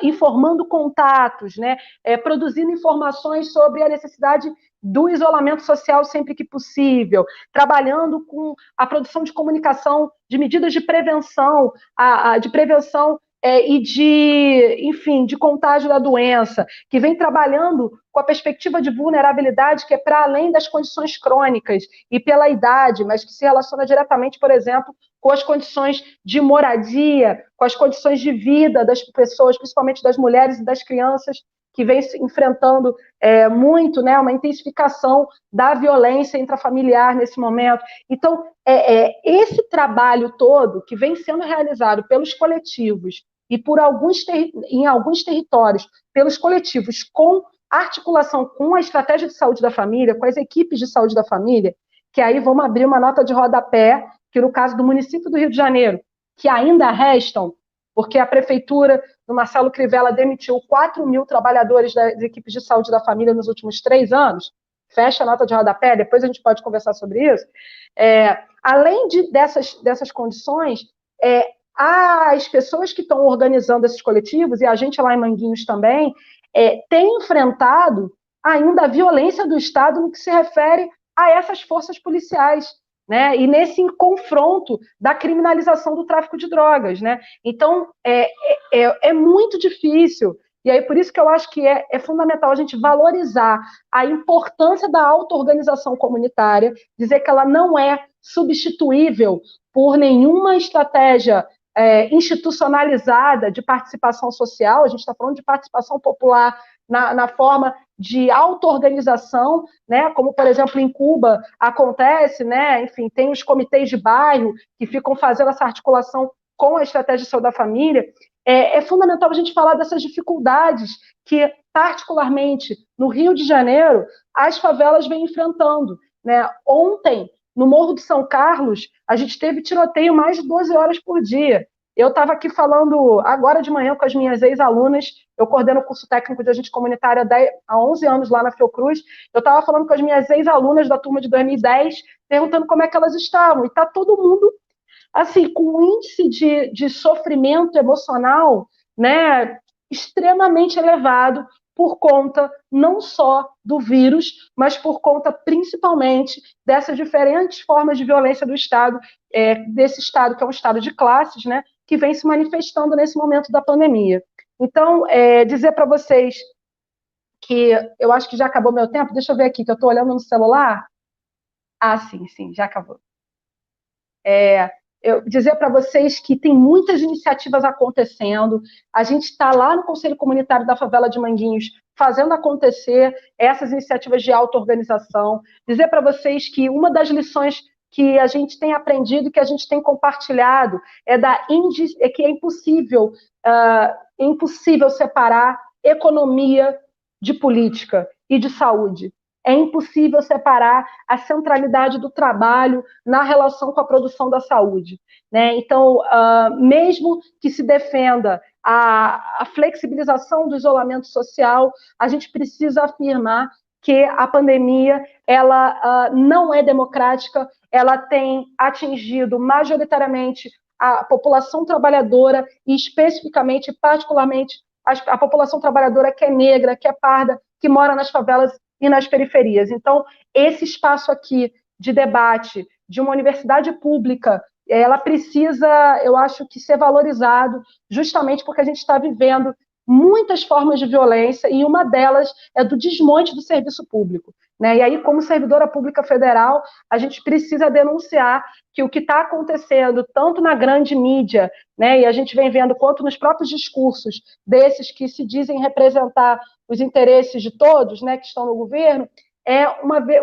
informando contatos, né? Produzindo informações sobre a necessidade do isolamento social sempre que possível, trabalhando com a produção de comunicação, de medidas de prevenção, e de contágio da doença, que vem trabalhando com a perspectiva de vulnerabilidade que é para além das condições crônicas e pela idade, mas que se relaciona diretamente, por exemplo, com as condições de moradia, com as condições de vida das pessoas, principalmente das mulheres e das crianças, que vem enfrentando muito, né, uma intensificação da violência intrafamiliar nesse momento. Então, esse trabalho todo que vem sendo realizado pelos coletivos e em alguns territórios, pelos coletivos, com articulação com a estratégia de saúde da família, com as equipes de saúde da família, que aí vamos abrir uma nota de rodapé, que no caso do município do Rio de Janeiro, que ainda restam, porque a prefeitura do Marcelo Crivella demitiu 4 mil trabalhadores das equipes de saúde da família nos últimos 3 anos, fecha a nota de rodapé, depois a gente pode conversar sobre isso. Além dessas condições, as pessoas que estão organizando esses coletivos, e a gente lá em Manguinhos também, tem enfrentado ainda a violência do Estado no que se refere a essas forças policiais, né? E nesse confronto da criminalização do tráfico de drogas. Né? Então, é muito difícil, e aí por isso que eu acho que é fundamental a gente valorizar a importância da auto-organização comunitária, dizer que ela não é substituível por nenhuma estratégia institucionalizada de participação social. A gente está falando de participação popular na forma de auto-organização, né, como, por exemplo, em Cuba acontece, né, enfim, tem os comitês de bairro que ficam fazendo essa articulação com a estratégia de saúde da família. É fundamental a gente falar dessas dificuldades que, particularmente no Rio de Janeiro, as favelas vêm enfrentando, né? Ontem, no Morro de São Carlos, a gente teve tiroteio mais de 12 horas por dia. Eu estava aqui falando agora de manhã com as minhas ex-alunas, eu coordeno o curso técnico de agente comunitário há 11 anos lá na Fiocruz, eu estava falando com as minhas ex-alunas da turma de 2010, perguntando como é que elas estavam, e está todo mundo assim, com um índice de sofrimento emocional, né, extremamente elevado por conta não só do vírus, mas por conta principalmente dessas diferentes formas de violência do Estado, desse Estado que é um Estado de classes, né, que vem se manifestando nesse momento da pandemia. Então, dizer para vocês que eu acho que já acabou meu tempo, deixa eu ver aqui, que eu estou olhando no celular. Ah, sim, já acabou. Eu dizer para vocês que tem muitas iniciativas acontecendo, a gente está lá no Conselho Comunitário da Favela de Manguinhos fazendo acontecer essas iniciativas de auto-organização, dizer para vocês que uma das lições que a gente tem aprendido, que a gente tem compartilhado, é que é impossível separar economia de política e de saúde. É impossível separar a centralidade do trabalho na relação com a produção da saúde, né? Então, mesmo que se defenda a flexibilização do isolamento social, a gente precisa afirmar que a pandemia ela não é democrática, ela tem atingido majoritariamente a população trabalhadora e especificamente, particularmente, a população trabalhadora que é negra, que é parda, que mora nas favelas e nas periferias. Então, esse espaço aqui de debate de uma universidade pública, ela precisa, eu acho, que ser valorizado, justamente porque a gente está vivendo muitas formas de violência e uma delas é do desmonte do serviço público, né? E aí, como servidora pública federal, a gente precisa denunciar que o que está acontecendo, tanto na grande mídia, né, e a gente vem vendo, quanto nos próprios discursos desses que se dizem representar os interesses de todos, né, que estão no governo, é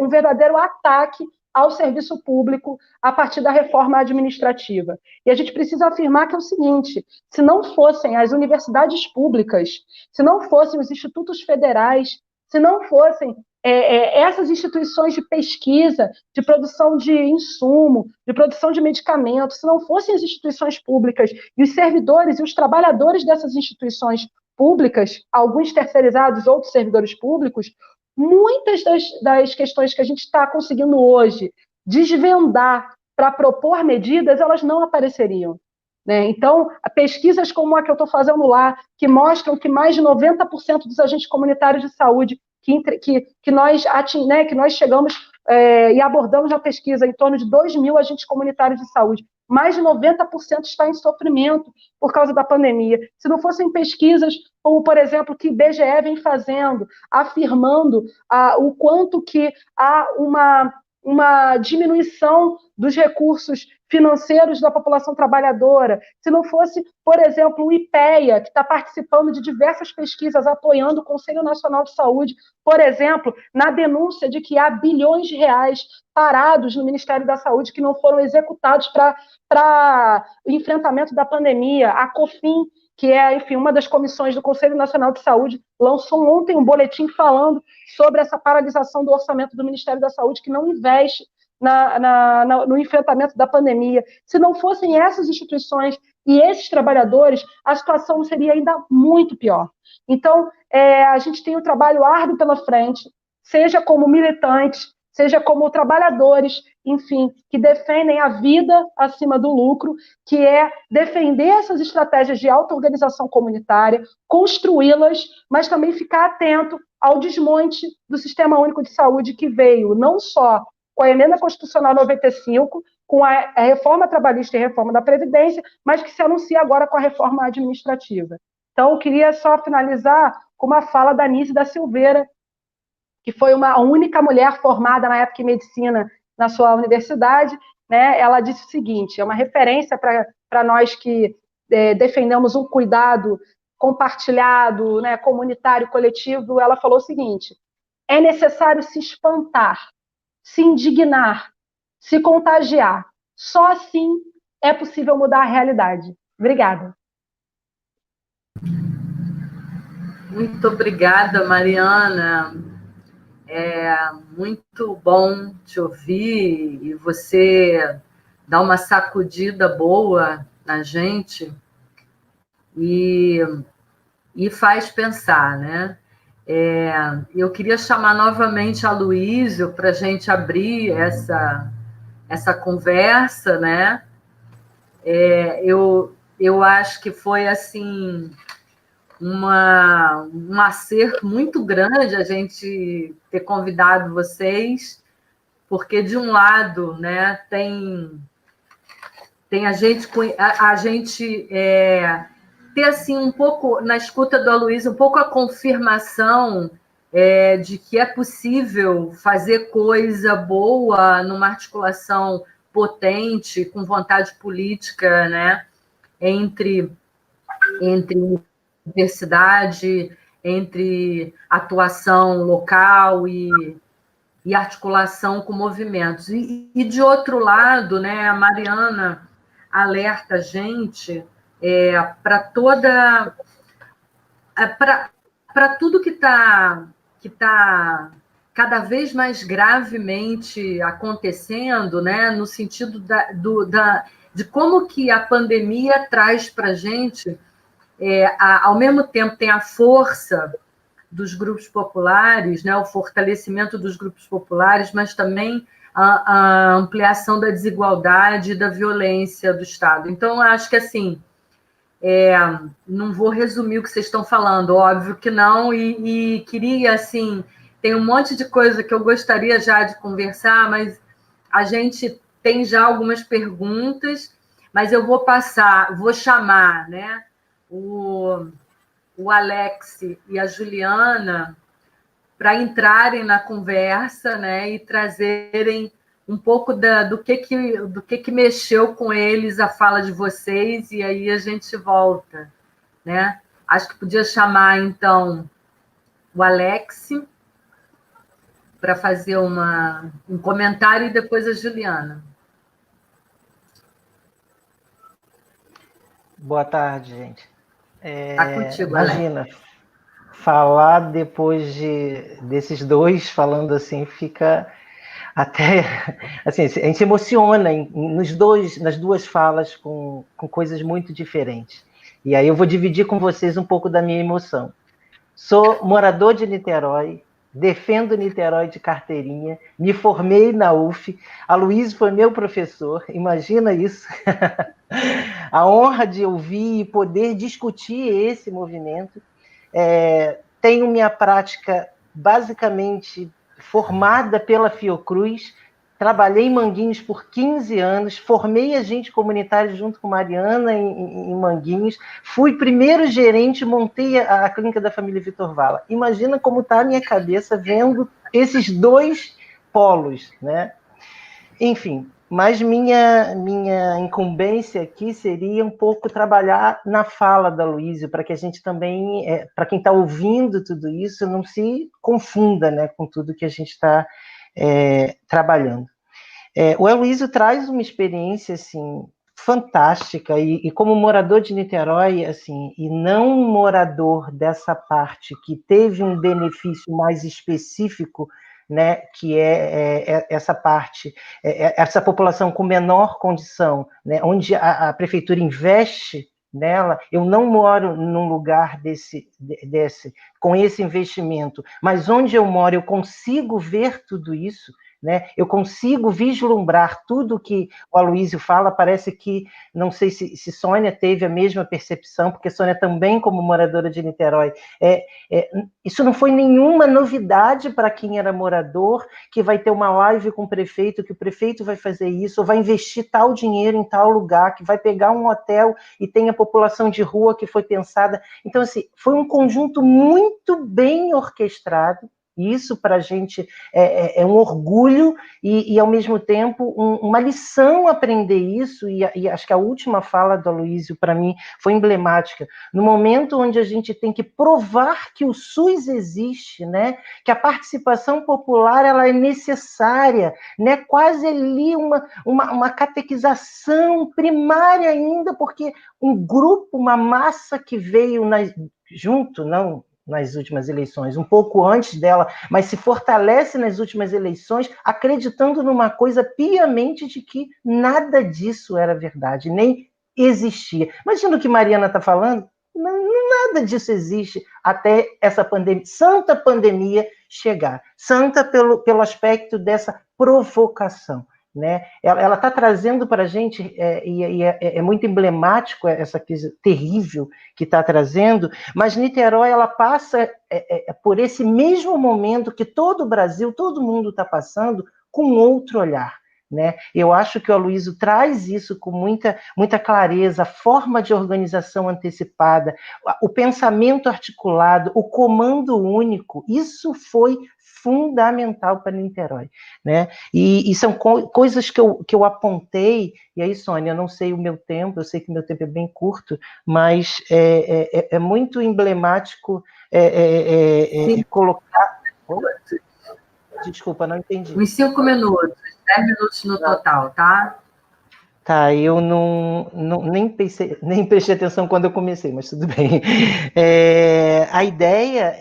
um verdadeiro ataque ao serviço público a partir da reforma administrativa. E a gente precisa afirmar que é o seguinte: se não fossem as universidades públicas, se não fossem os institutos federais, se não fossem essas instituições de pesquisa, de produção de insumo, de produção de medicamentos, se não fossem as instituições públicas e os servidores e os trabalhadores dessas instituições públicas, alguns terceirizados, outros servidores públicos, muitas das questões que a gente está conseguindo hoje desvendar para propor medidas, elas não apareceriam, né? Então, pesquisas como a que eu estou fazendo lá, que mostram que mais de 90% dos agentes comunitários de saúde que nós chegamos e abordamos na pesquisa em torno de 2.000 agentes comunitários de saúde, mais de 90% está em sofrimento por causa da pandemia. Se não fossem pesquisas como, por exemplo, que o IBGE vem fazendo, afirmando o quanto que há uma diminuição dos recursos financeiros da população trabalhadora, se não fosse, por exemplo, o IPEA, que está participando de diversas pesquisas, apoiando o Conselho Nacional de Saúde, por exemplo, na denúncia de que há bilhões de reais parados no Ministério da Saúde que não foram executados para o enfrentamento da pandemia. A COFIN, que é, enfim, uma das comissões do Conselho Nacional de Saúde, lançou ontem um boletim falando sobre essa paralisação do orçamento do Ministério da Saúde, que não investe no enfrentamento da pandemia. Se não fossem essas instituições e esses trabalhadores, a situação seria ainda muito pior. Então, a gente tem um trabalho árduo pela frente, seja como militantes, seja como trabalhadores, enfim, que defendem a vida acima do lucro, que é defender essas estratégias de auto-organização comunitária, construí-las, mas também ficar atento ao desmonte do Sistema Único de Saúde, que veio não só com a Emenda Constitucional 95, com a reforma trabalhista e a reforma da Previdência, mas que se anuncia agora com a reforma administrativa. Então, eu queria só finalizar com uma fala da Nízia da Silveira, que foi a única mulher formada na época em medicina na sua universidade, né? Ela disse o seguinte, é uma referência para nós que defendemos um cuidado compartilhado, né, comunitário, coletivo, ela falou o seguinte: é necessário se espantar, se indignar, se contagiar. Só assim é possível mudar a realidade. Obrigada. Muito obrigada, Mariana. É muito bom te ouvir e você dá uma sacudida boa na gente e faz pensar, né? Eu queria chamar novamente a Luísio para a gente abrir essa conversa, né? Eu acho que foi assim um acerto muito grande a gente ter convidado vocês, porque de um lado, né, tem a gente ter assim um pouco na escuta do Aloysio um pouco a confirmação de que é possível fazer coisa boa numa articulação potente, com vontade política, né, entre diversidade, entre atuação local e articulação com movimentos. E de outro lado, né, a Mariana alerta a gente para toda para tudo que tá cada vez mais gravemente acontecendo, né, no sentido de como que a pandemia traz para a gente, ao mesmo tempo tem a força dos grupos populares, né, o fortalecimento dos grupos populares, mas também a ampliação da desigualdade e da violência do Estado. Então, acho que assim, não vou resumir o que vocês estão falando, óbvio que não, e queria, assim, tem um monte de coisa que eu gostaria já de conversar, mas a gente tem já algumas perguntas, mas eu vou chamar, né, o Alex e a Juliana para entrarem na conversa, né, e trazerem um pouco do que mexeu com eles a fala de vocês, e aí a gente volta, né? Acho que podia chamar, então, o Alex para fazer um comentário e depois a Juliana. Boa tarde, gente. Tá contigo, imagina, Alex. falar depois desses dois falando assim fica até assim, a gente se emociona nas duas falas com coisas muito diferentes. E aí eu vou dividir com vocês um pouco da minha emoção. Sou morador de Niterói, defendo Niterói de carteirinha, me formei na UF, a Luísa foi meu professor, imagina isso. A honra de ouvir e poder discutir esse movimento. Tenho minha prática basicamente formada pela Fiocruz, trabalhei em Manguinhos por 15 anos, formei agente comunitário junto com Mariana em Manguinhos, fui primeiro gerente, montei a clínica da família Vitor Vala. Imagina como está a minha cabeça vendo esses dois polos, né? Enfim, mas minha incumbência aqui seria um pouco trabalhar na fala da Luísa, para que a gente também, para quem está ouvindo tudo isso, não se confunda, né, com tudo que a gente está trabalhando. O Aloysio traz uma experiência assim fantástica e como morador de Niterói, assim, e não morador dessa parte que teve um benefício mais específico, né, que essa parte, essa população com menor condição, né, onde a prefeitura investe nela. Eu não moro num lugar desse com esse investimento, mas onde eu moro eu consigo ver tudo isso, né? Eu consigo vislumbrar tudo que o Aloysio fala. Parece que, não sei se Sônia teve a mesma percepção, porque Sônia também, como moradora de Niterói, isso não foi nenhuma novidade para quem era morador, que vai ter uma live com o prefeito, que o prefeito vai fazer isso, ou vai investir tal dinheiro em tal lugar, que vai pegar um hotel e tem a população de rua que foi pensada. Então, assim, foi um conjunto muito bem orquestrado, E isso, para a gente, é um orgulho e, ao mesmo tempo, uma lição aprender isso. E acho que a última fala do Aloysio, para mim, foi emblemática. No momento onde a gente tem que provar que o SUS existe, né? Que a participação popular ela é necessária, né? Quase ali uma catequização primária ainda, porque um grupo, uma massa que veio junto, não nas últimas eleições, um pouco antes dela, mas se fortalece nas últimas eleições, acreditando numa coisa piamente de que nada disso era verdade, nem existia. Imagina o que Mariana está falando? Nada disso existe até essa pandemia, santa pandemia chegar. Santa pelo aspecto dessa provocação. Né? Ela está trazendo para a gente, e é muito emblemático essa coisa terrível que está trazendo, mas Niterói ela passa por esse mesmo momento que todo o Brasil, todo mundo está passando, com outro olhar. Né? Eu acho que o Aloysio traz isso com muita clareza, a forma de organização antecipada, o pensamento articulado, o comando único, isso foi fundamental para Niterói, né? E são coisas que eu apontei, e aí, Sônia, eu não sei o meu tempo, eu sei que o meu tempo é bem curto, mas é muito emblemático colocar... Desculpa, não entendi. Uns 5 minutos, 10 minutos no total, tá? Tá, eu nem prestei atenção quando eu comecei, mas tudo bem. A ideia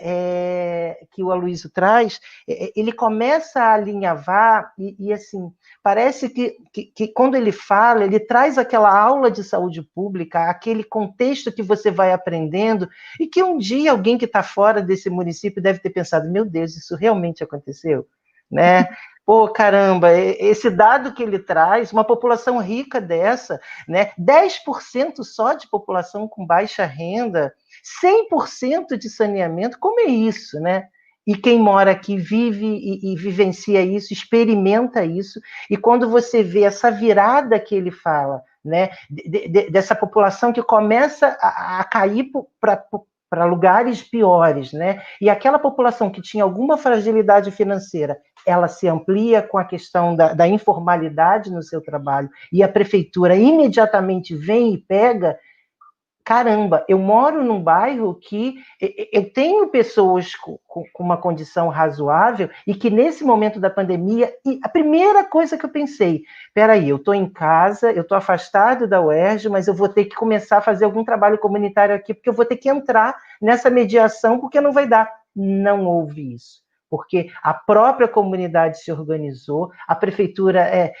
que o Aloysio traz, ele começa a alinhavar, e assim, parece que quando ele fala, ele traz aquela aula de saúde pública, aquele contexto que você vai aprendendo, e que um dia alguém que está fora desse município deve ter pensado, meu Deus, isso realmente aconteceu? Né? Pô, caramba, esse dado que ele traz, uma população rica dessa, né? 10% só de população com baixa renda, 100% de saneamento, como é isso, né? E quem mora aqui vive e vivencia isso, experimenta isso, e quando você vê essa virada que ele fala, né? Dessa população que começa a cair para lugares piores, né? E aquela população que tinha alguma fragilidade financeira, ela se amplia com a questão da informalidade no seu trabalho, e a prefeitura imediatamente vem e pega. Caramba, eu moro num bairro que eu tenho pessoas com uma condição razoável e que nesse momento da pandemia, a primeira coisa que eu pensei, peraí, eu estou em casa, eu estou afastado da UERJ, mas eu vou ter que começar a fazer algum trabalho comunitário aqui, porque eu vou ter que entrar nessa mediação, porque não vai dar. Não houve isso. Porque a própria comunidade se organizou, a prefeitura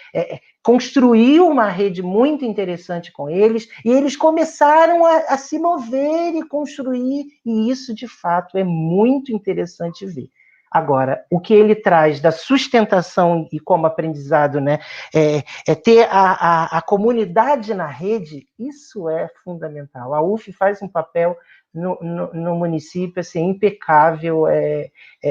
construiu uma rede muito interessante com eles, e eles começaram a se mover e construir, e isso, de fato, é muito interessante ver. Agora, o que ele traz da sustentação e como aprendizado, né, ter a comunidade na rede, isso é fundamental. A UF faz um papel no município assim, impecável,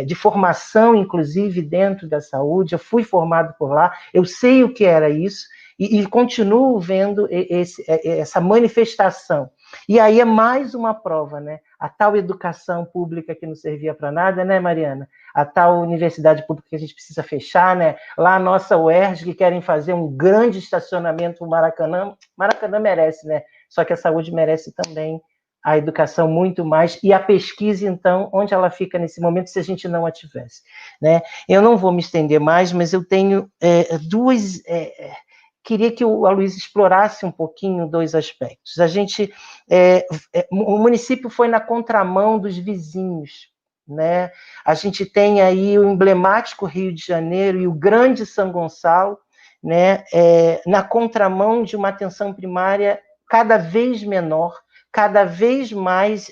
de formação, inclusive, dentro da saúde. Eu fui formado por lá, eu sei o que era isso, e continuo vendo essa manifestação. E aí é mais uma prova, né? A tal educação pública que não servia para nada, né, Mariana? A tal universidade pública que a gente precisa fechar, né? Lá a nossa UERJ, que querem fazer um grande estacionamento no Maracanã. Maracanã merece, né? Só que a saúde merece também a educação muito mais, e a pesquisa, então, onde ela fica nesse momento, se a gente não a tivesse, né? Eu não vou me estender mais, mas eu tenho duas... queria que o Aloysio explorasse um pouquinho 2 aspectos. A gente... o município foi na contramão dos vizinhos, né? A gente tem aí o emblemático Rio de Janeiro e o grande São Gonçalo, né? Na contramão de uma atenção primária cada vez menor, cada vez mais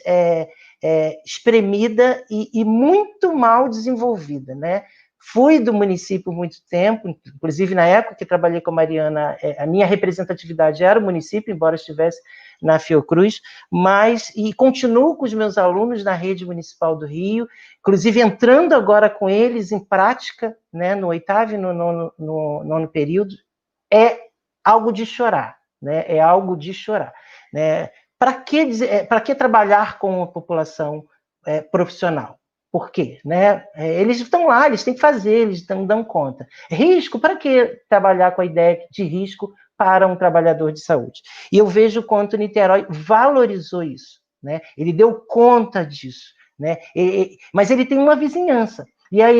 espremida e muito mal desenvolvida, né? Fui do município muito tempo, inclusive na época que trabalhei com a Mariana, a minha representatividade era o município, embora estivesse na Fiocruz, e continuo com os meus alunos na rede municipal do Rio, inclusive entrando agora com eles em prática, né, no 8º e no 9º período. É algo de chorar, né? É algo de chorar, né? Para que trabalhar com a população profissional? Por quê? Né? Eles estão lá, eles têm que fazer, eles estão dando conta. Risco, para que trabalhar com a ideia de risco para um trabalhador de saúde? E eu vejo o quanto Niterói valorizou isso. Né? Ele deu conta disso. Né? Mas ele tem uma vizinhança. E aí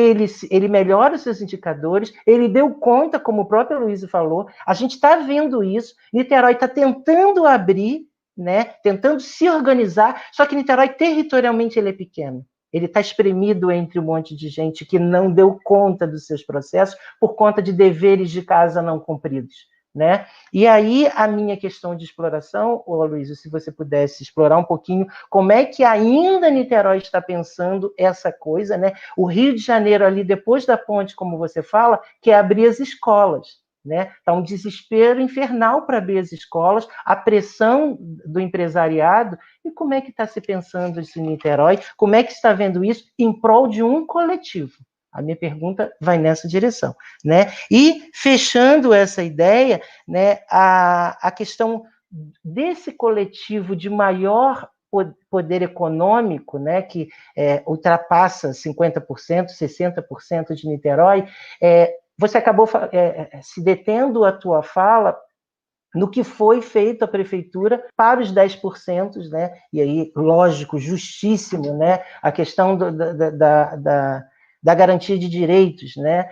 ele melhora os seus indicadores, ele deu conta, como o próprio Luiz falou, a gente está vendo isso, Niterói está tentando abrir, né, tentando se organizar, só que Niterói territorialmente ele é pequeno. Ele está espremido entre um monte de gente que não deu conta dos seus processos por conta de deveres de casa não cumpridos. Né? E aí a minha questão de exploração, Luiz, se você pudesse explorar um pouquinho, como é que ainda Niterói está pensando essa coisa, né? O Rio de Janeiro ali, depois da ponte, como você fala, quer abrir as escolas. Né? Tá um desespero infernal para abrir as escolas, a pressão do empresariado, e como é que está se pensando isso em Niterói? Como é que está vendo isso em prol de um coletivo? A minha pergunta vai nessa direção. Né? E, fechando essa ideia, né, a questão desse coletivo de maior poder econômico, né, que ultrapassa 50%, 60% de Niterói, você acabou se detendo a tua fala no que foi feito a prefeitura para os 10%, né? E aí, lógico, justíssimo, né? A questão da garantia de direitos, né?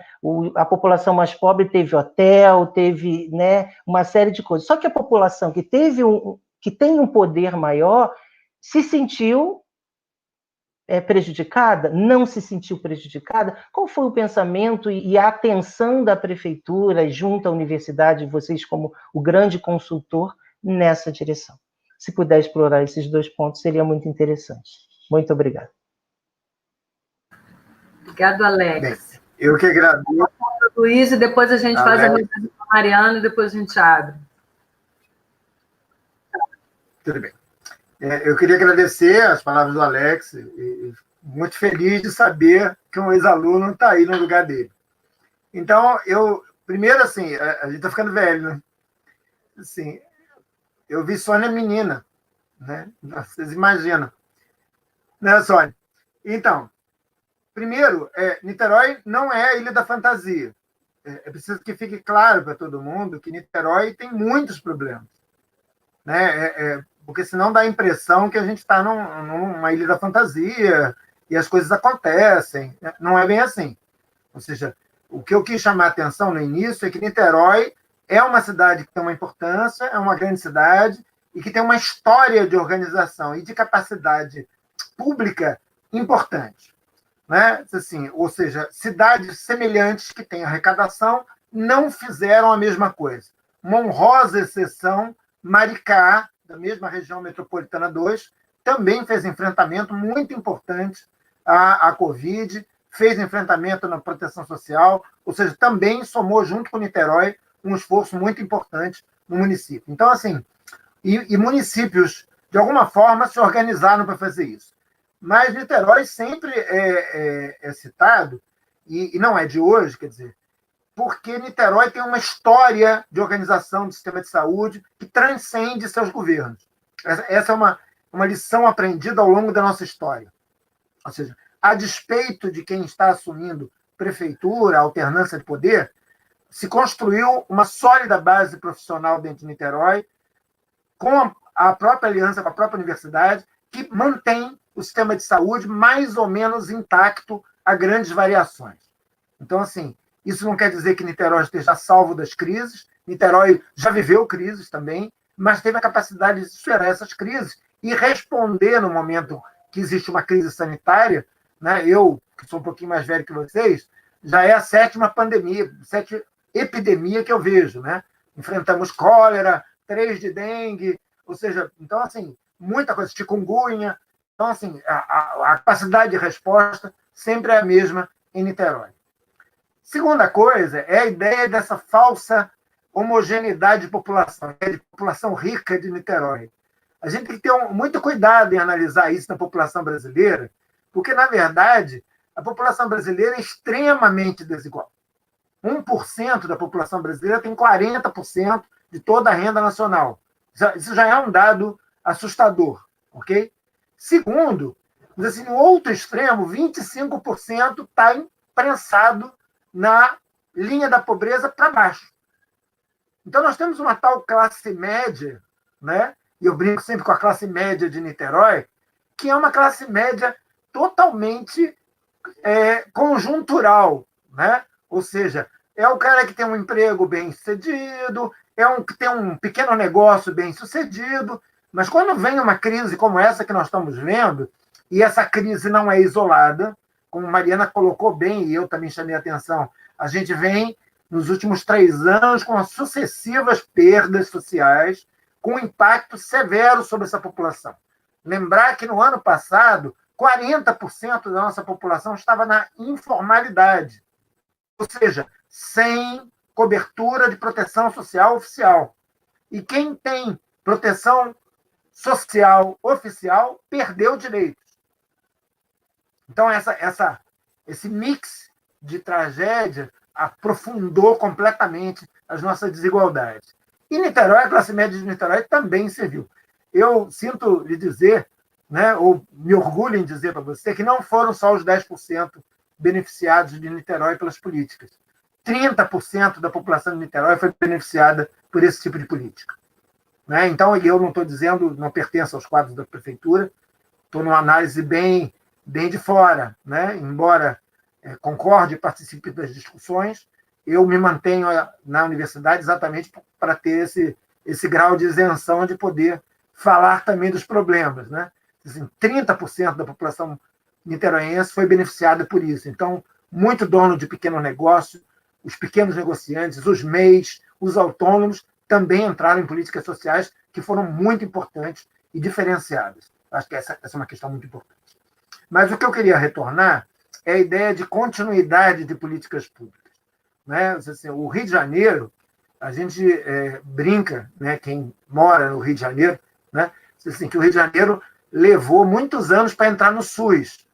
A população mais pobre teve hotel, teve, né, uma série de coisas. Só que a população que tem um poder maior se sentiu prejudicada? Não se sentiu prejudicada? Qual foi o pensamento e a atenção da prefeitura junto à universidade, vocês como o grande consultor, nessa direção? Se puder explorar esses 2 pontos, seria muito interessante. Muito obrigado. Obrigado, Alex. Bem, eu que agradeço. Luiz, e depois a gente faz a mensagem com a Mariana e depois a gente abre. Tudo bem. Eu queria agradecer as palavras do Alex, e muito feliz de saber que um ex-aluno está aí no lugar dele. Então, primeiro, assim, a gente está ficando velho, né? Assim, eu vi Sônia menina, né? Vocês imaginam. Né, Sônia? Então, primeiro, Niterói não é a Ilha da Fantasia. É preciso que fique claro para todo mundo que Niterói tem muitos problemas. Né? Porque senão dá a impressão que a gente está numa ilha da fantasia e as coisas acontecem. Não é bem assim. Ou seja, o que eu quis chamar a atenção no início é que Niterói é uma cidade que tem uma importância, é uma grande cidade e que tem uma história de organização e de capacidade pública importante. Né? Assim, ou seja, cidades semelhantes que têm arrecadação não fizeram a mesma coisa. Uma honrosa exceção, Maricá, da mesma região metropolitana 2, também fez enfrentamento muito importante à Covid, fez enfrentamento na proteção social, ou seja, também somou junto com Niterói um esforço muito importante no município. Então, assim, e municípios, de alguma forma, se organizaram para fazer isso. Mas Niterói sempre é citado, e não é de hoje, quer dizer, porque Niterói tem uma história de organização do sistema de saúde que transcende seus governos. Essa é uma lição aprendida ao longo da nossa história. Ou seja, a despeito de quem está assumindo prefeitura, alternância de poder, se construiu uma sólida base profissional dentro de Niterói, com a própria aliança com a própria universidade, que mantém o sistema de saúde mais ou menos intacto a grandes variações. Então, assim, isso não quer dizer que Niterói esteja salvo das crises. Niterói já viveu crises também, mas teve a capacidade de superar essas crises e responder no momento que existe uma crise sanitária. Né? Eu, que sou um pouquinho mais velho que vocês, já é a 7ª pandemia, 7ª epidemia que eu vejo. Né? Enfrentamos cólera, 3 de dengue, ou seja, então, assim, muita coisa, chikungunya. Então, assim, a capacidade de resposta sempre é a mesma em Niterói. Segunda coisa é a ideia dessa falsa homogeneidade de população, de população rica de Niterói. A gente tem que ter muito cuidado em analisar isso na população brasileira, porque, na verdade, a população brasileira é extremamente desigual. 1% da população brasileira tem 40% de toda a renda nacional. Isso já é um dado assustador, ok? Segundo, Mas, assim, no outro extremo, 25% está imprensado na linha da pobreza para baixo. Então, nós temos uma tal classe média, né? E eu brinco sempre com a classe média de Niterói, que é uma classe média totalmente conjuntural, né? Ou seja, é o cara que tem um emprego bem-sucedido, é um que tem um pequeno negócio bem-sucedido, mas quando vem uma crise como essa que nós estamos vendo, e essa crise não é isolada, como Mariana colocou bem, e eu também chamei a atenção, a gente vem, nos últimos 3 anos, com sucessivas perdas sociais, com impacto severo sobre essa população. Lembrar que no ano passado, 40% da nossa população estava na informalidade, ou seja, sem cobertura de proteção social oficial. E quem tem proteção social oficial perdeu direitos. Então, esse mix de tragédia aprofundou completamente as nossas desigualdades. E Niterói, a classe média de Niterói também serviu. Eu sinto lhe dizer, né, ou me orgulho em dizer para você, que não foram só os 10% beneficiados de Niterói pelas políticas. 30% da população de Niterói foi beneficiada por esse tipo de política. Né? Então, eu não estou dizendo, não pertenço aos quadros da prefeitura, estou numa análise bem de fora, né? Embora concorde e participe das discussões, eu me mantenho na universidade exatamente para ter esse grau de isenção de poder falar também dos problemas. Né? Assim, 30% da população niteroense foi beneficiada por isso. Então, muito dono de pequeno negócio, os pequenos negociantes, os MEIs, os autônomos, também entraram em políticas sociais que foram muito importantes e diferenciadas. Acho que essa é uma questão muito importante. Mas o que eu queria retornar é a ideia de continuidade de políticas públicas. Né? Assim, o Rio de Janeiro, a gente brinca, né, quem mora no Rio de Janeiro, né, assim, que o Rio de Janeiro levou muitos anos para entrar no SUS.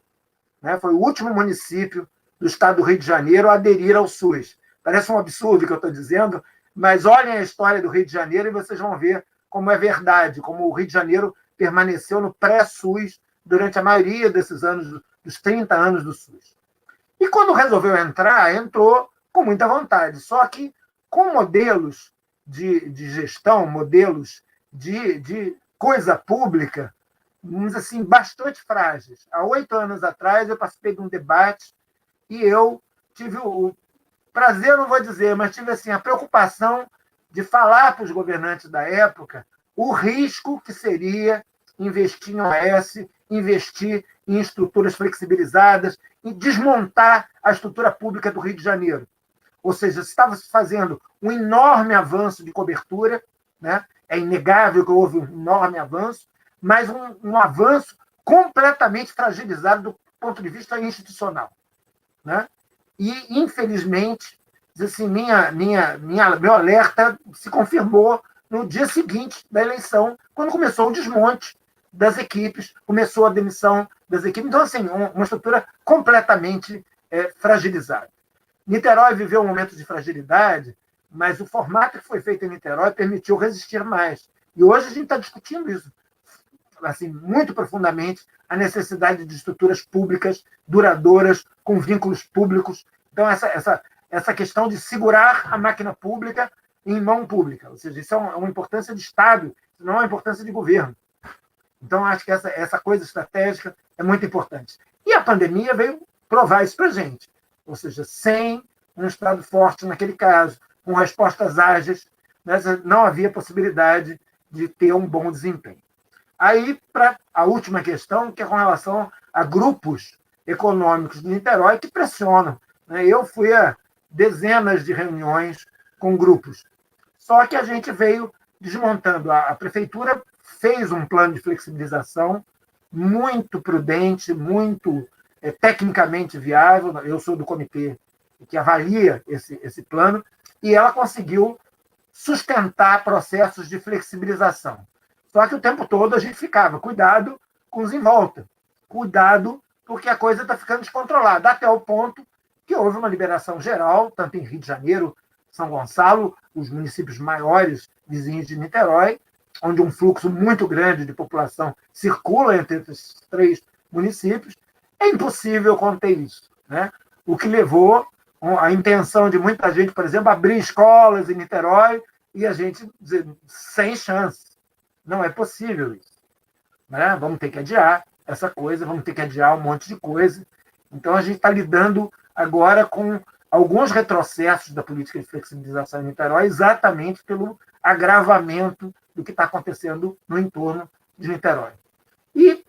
Né? Foi o último município do estado do Rio de Janeiro a aderir ao SUS. Parece um absurdo o que eu estou dizendo, mas olhem a história do Rio de Janeiro e vocês vão ver como é verdade, como o Rio de Janeiro permaneceu no pré-SUS durante a maioria desses anos, dos 30 anos do SUS. E quando resolveu entrar, entrou com muita vontade, só que com modelos de gestão, modelos de coisa pública, vamos dizer assim, bastante frágeis. Há 8 anos atrás, eu participei de um debate e eu tive o prazer, não vou dizer, mas tive assim, a preocupação de falar para os governantes da época o risco que seria investir em OS, investir em estruturas flexibilizadas e desmontar a estrutura pública do Rio de Janeiro. Ou seja, estava se fazendo um enorme avanço de cobertura, né? É inegável que houve um enorme avanço, mas um avanço completamente fragilizado do ponto de vista institucional. Né? E, infelizmente, assim, meu alerta se confirmou no dia seguinte da eleição, quando começou o desmonte das equipes, começou a demissão das equipes. Então, assim, uma estrutura completamente fragilizada. Niterói viveu um momento de fragilidade, mas o formato que foi feito em Niterói permitiu resistir mais. E hoje a gente está discutindo isso assim, muito profundamente, a necessidade de estruturas públicas duradouras, com vínculos públicos. Então, essa questão de segurar a máquina pública em mão pública. Ou seja, isso é uma importância de Estado, não é uma importância de governo. Então, acho que essa coisa estratégica é muito importante. E a pandemia veio provar isso para a gente. Ou seja, sem um Estado forte naquele caso, com respostas ágeis, né, não havia possibilidade de ter um bom desempenho. Aí, para a última questão, que é com relação a grupos econômicos de Niterói que pressionam. Né? Eu fui a dezenas de reuniões com grupos. Só que a gente veio desmontando. A prefeitura fez um plano de flexibilização muito prudente, muito tecnicamente viável. Eu sou do comitê que avalia esse plano, e ela conseguiu sustentar processos de flexibilização. Só que o tempo todo a gente ficava, cuidado com os em volta, cuidado porque a coisa está ficando descontrolada, até o ponto que houve uma liberação geral, tanto em Rio de Janeiro, São Gonçalo, os municípios maiores vizinhos de Niterói, onde um fluxo muito grande de população circula entre esses 3 municípios, é impossível conter isso, né? O que levou a intenção de muita gente, por exemplo, abrir escolas em Niterói e a gente dizer, sem chance. Não é possível isso, né? Vamos ter que adiar essa coisa, vamos ter que adiar um monte de coisa. Então, a gente está lidando agora com alguns retrocessos da política de flexibilização em Niterói, exatamente pelo agravamento do que está acontecendo no entorno de Niterói. E,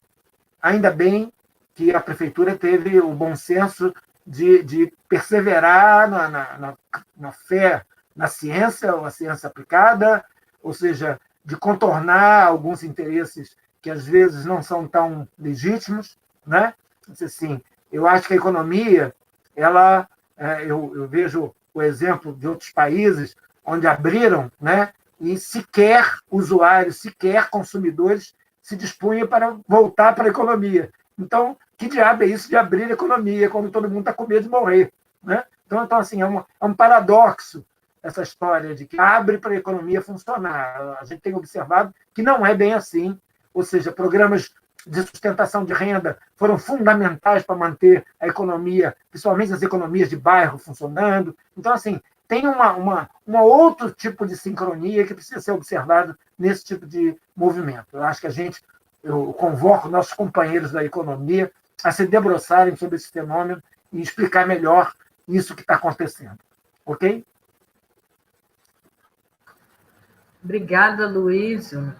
ainda bem que a prefeitura teve o bom senso de perseverar na fé na ciência, ou a ciência aplicada, ou seja, de contornar alguns interesses que às vezes não são tão legítimos, né? Assim, eu acho que a economia, eu vejo o exemplo de outros países onde abriram, né? E sequer usuários, sequer consumidores se dispunham para voltar para a economia. Então, que diabo é isso de abrir a economia quando todo mundo está com medo de morrer, né? Então assim, é um paradoxo essa história de que abre para a economia funcionar. A gente tem observado que não é bem assim, ou seja, programas de sustentação de renda foram fundamentais para manter a economia, principalmente as economias de bairro, funcionando. Então, assim, tem um outro tipo de sincronia que precisa ser observado nesse tipo de movimento. Eu acho que eu convoco nossos companheiros da economia a se debruçarem sobre esse fenômeno e explicar melhor isso que está acontecendo. Ok? Obrigada, Luísio.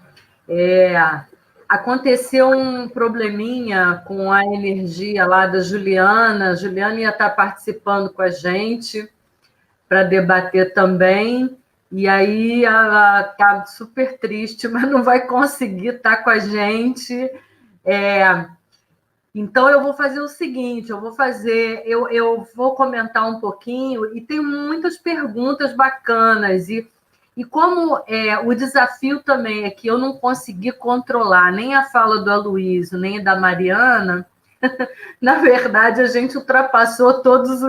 Aconteceu um probleminha com a energia lá da Juliana. A Juliana ia estar participando com a gente para debater também, e aí ela está super triste, mas não vai conseguir estar com a gente. Então, eu vou fazer o seguinte, eu vou comentar um pouquinho, e tem muitas perguntas bacanas, e como o desafio também é que eu não consegui controlar nem a fala do Aloysio, nem da Mariana, na verdade, a gente ultrapassou todos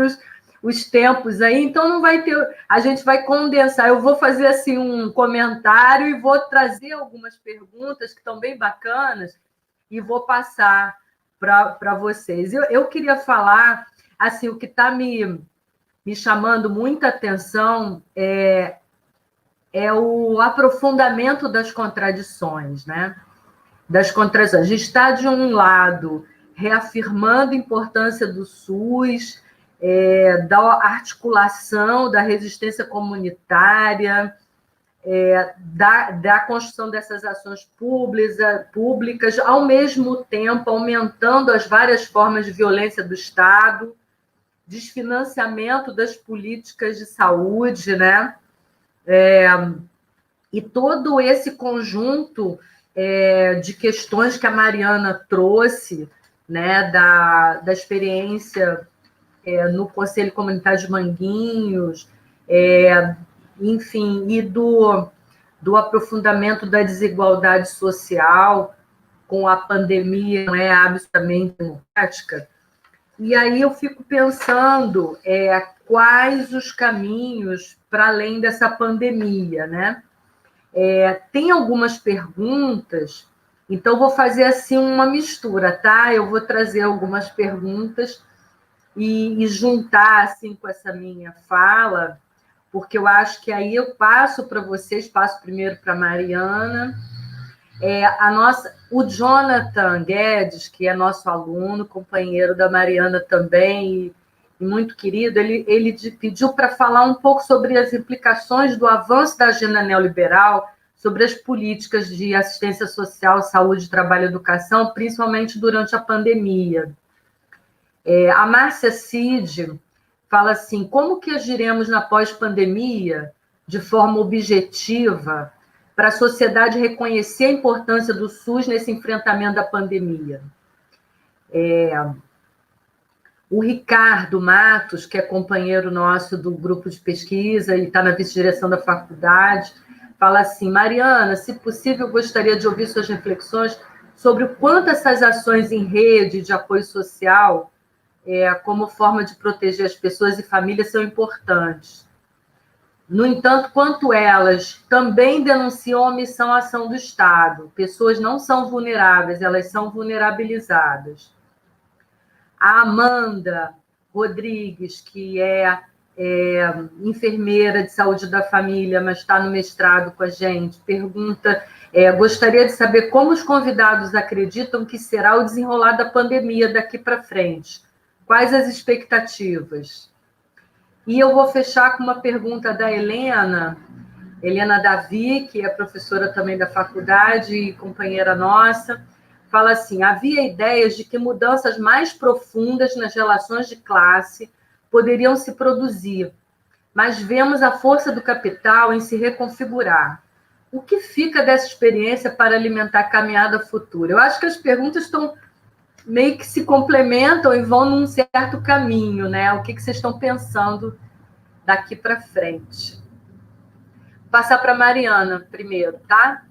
os tempos aí, então não vai ter... A gente vai condensar. Eu vou fazer assim um comentário e vou trazer algumas perguntas que estão bem bacanas e vou passar para vocês. Eu queria falar, assim, o que está me chamando muita atenção é o aprofundamento das contradições, né? Das contradições. A gente está, de um lado, reafirmando a importância do SUS, da articulação, da resistência comunitária, da construção dessas ações públicas, ao mesmo tempo aumentando as várias formas de violência do Estado, desfinanciamento das políticas de saúde, né? E todo esse conjunto de questões que a Mariana trouxe, né, da experiência no Conselho Comunitário de Manguinhos, enfim, e do aprofundamento da desigualdade social com a pandemia, não é absolutamente democrática. E aí eu fico pensando quais os caminhos para além dessa pandemia, né? Tem algumas perguntas, então vou fazer assim uma mistura, tá? Eu vou trazer algumas perguntas e juntar assim com essa minha fala, porque eu acho que aí eu passo para vocês, passo primeiro para a Mariana. O Jonathan Guedes, que é nosso aluno, companheiro da Mariana também, e muito querido, ele pediu para falar um pouco sobre as implicações do avanço da agenda neoliberal sobre as políticas de assistência social, saúde, trabalho e educação, principalmente durante a pandemia. A Márcia Cid fala assim: como que agiremos na pós-pandemia de forma objetiva para a sociedade reconhecer a importância do SUS nesse enfrentamento da pandemia? O Ricardo Matos, que é companheiro nosso do grupo de pesquisa e está na vice-direção da faculdade, fala assim: Mariana, se possível, gostaria de ouvir suas reflexões sobre o quanto essas ações em rede de apoio social, como forma de proteger as pessoas e famílias, são importantes. No entanto, quanto elas também denunciam a omissão à ação do Estado. Pessoas não são vulneráveis, elas são vulnerabilizadas. A Amanda Rodrigues, que é enfermeira de saúde da família, mas está no mestrado com a gente, pergunta: gostaria de saber como os convidados acreditam que será o desenrolar da pandemia daqui para frente. Quais as expectativas? E eu vou fechar com uma pergunta da Helena Davi, que é professora também da faculdade e companheira nossa. Fala assim: havia ideias de que mudanças mais profundas nas relações de classe poderiam se produzir, mas vemos a força do capital em se reconfigurar. O que fica dessa experiência para alimentar a caminhada futura? Eu acho que as perguntas estão meio que se complementam e vão num certo caminho, né? O que vocês estão pensando daqui para frente? Vou passar para a Mariana primeiro, tá?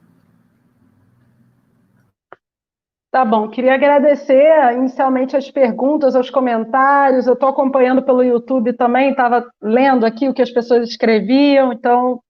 Tá bom, queria agradecer inicialmente as perguntas, os comentários. Eu estou acompanhando pelo YouTube também, estava lendo aqui o que as pessoas escreviam, então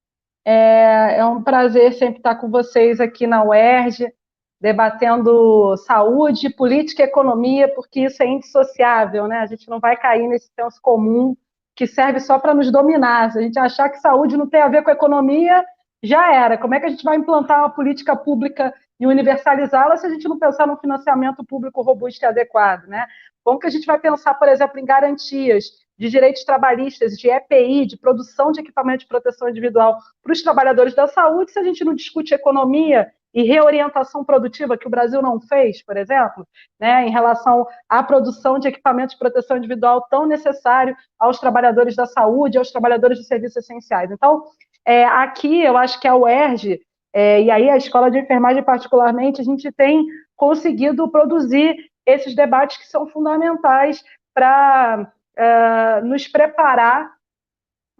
é um prazer sempre estar com vocês aqui na UERJ, debatendo saúde, política e economia, porque isso é indissociável, né? A gente não vai cair nesse senso comum que serve só para nos dominar. Se a gente achar que saúde não tem a ver com economia, já era. Como é que a gente vai implantar uma política pública e universalizá-la se a gente não pensar num financiamento público robusto e adequado, né? Como que a gente vai pensar, por exemplo, em garantias de direitos trabalhistas, de EPI, de produção de equipamento de proteção individual para os trabalhadores da saúde, se a gente não discute economia e reorientação produtiva, que o Brasil não fez, por exemplo, né, em relação à produção de equipamentos de proteção individual tão necessário aos trabalhadores da saúde, aos trabalhadores de serviços essenciais. Então, aqui eu acho que a UERJ, e aí a Escola de Enfermagem particularmente, a gente tem conseguido produzir esses debates que são fundamentais para nos preparar,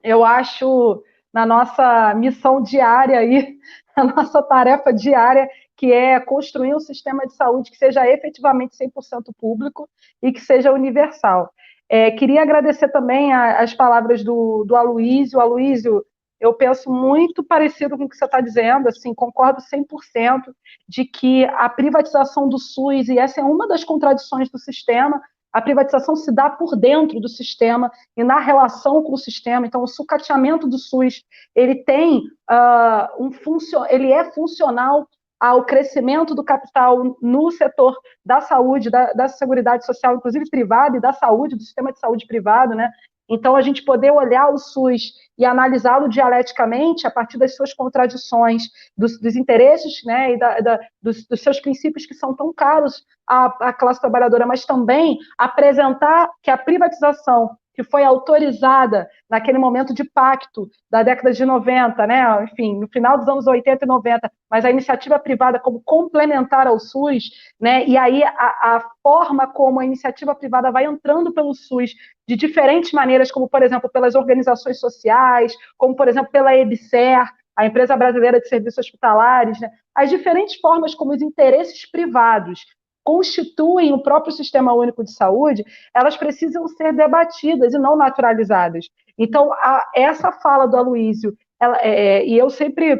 eu acho, na nossa missão diária aí, a nossa tarefa diária, que é construir um sistema de saúde que seja efetivamente 100% público e que seja universal. Queria agradecer também as palavras do Aloísio. Aloísio, eu penso muito parecido com o que você está dizendo, assim, concordo 100% de que a privatização do SUS, e essa é uma das contradições do sistema, a privatização se dá por dentro do sistema e na relação com o sistema. Então, o sucateamento do SUS, ele tem ele é funcional ao crescimento do capital no setor da saúde, da Seguridade Social, inclusive privada, e da saúde, do sistema de saúde privado, né? Então, a gente poder olhar o SUS e analisá-lo dialeticamente a partir das suas contradições, dos interesses, né, e dos seus princípios que são tão caros à classe trabalhadora, mas também apresentar que a privatização que foi autorizada naquele momento de pacto da década de 90, né, enfim, no final dos anos 80 e 90, mas a iniciativa privada como complementar ao SUS, né, e aí a forma como a iniciativa privada vai entrando pelo SUS de diferentes maneiras, como, por exemplo, pelas organizações sociais, como, por exemplo, pela EBSER, a Empresa Brasileira de Serviços Hospitalares, né, as diferentes formas como os interesses privados constituem o próprio Sistema Único de Saúde, elas precisam ser debatidas e não naturalizadas. Então, essa fala do Aloísio, e eu sempre,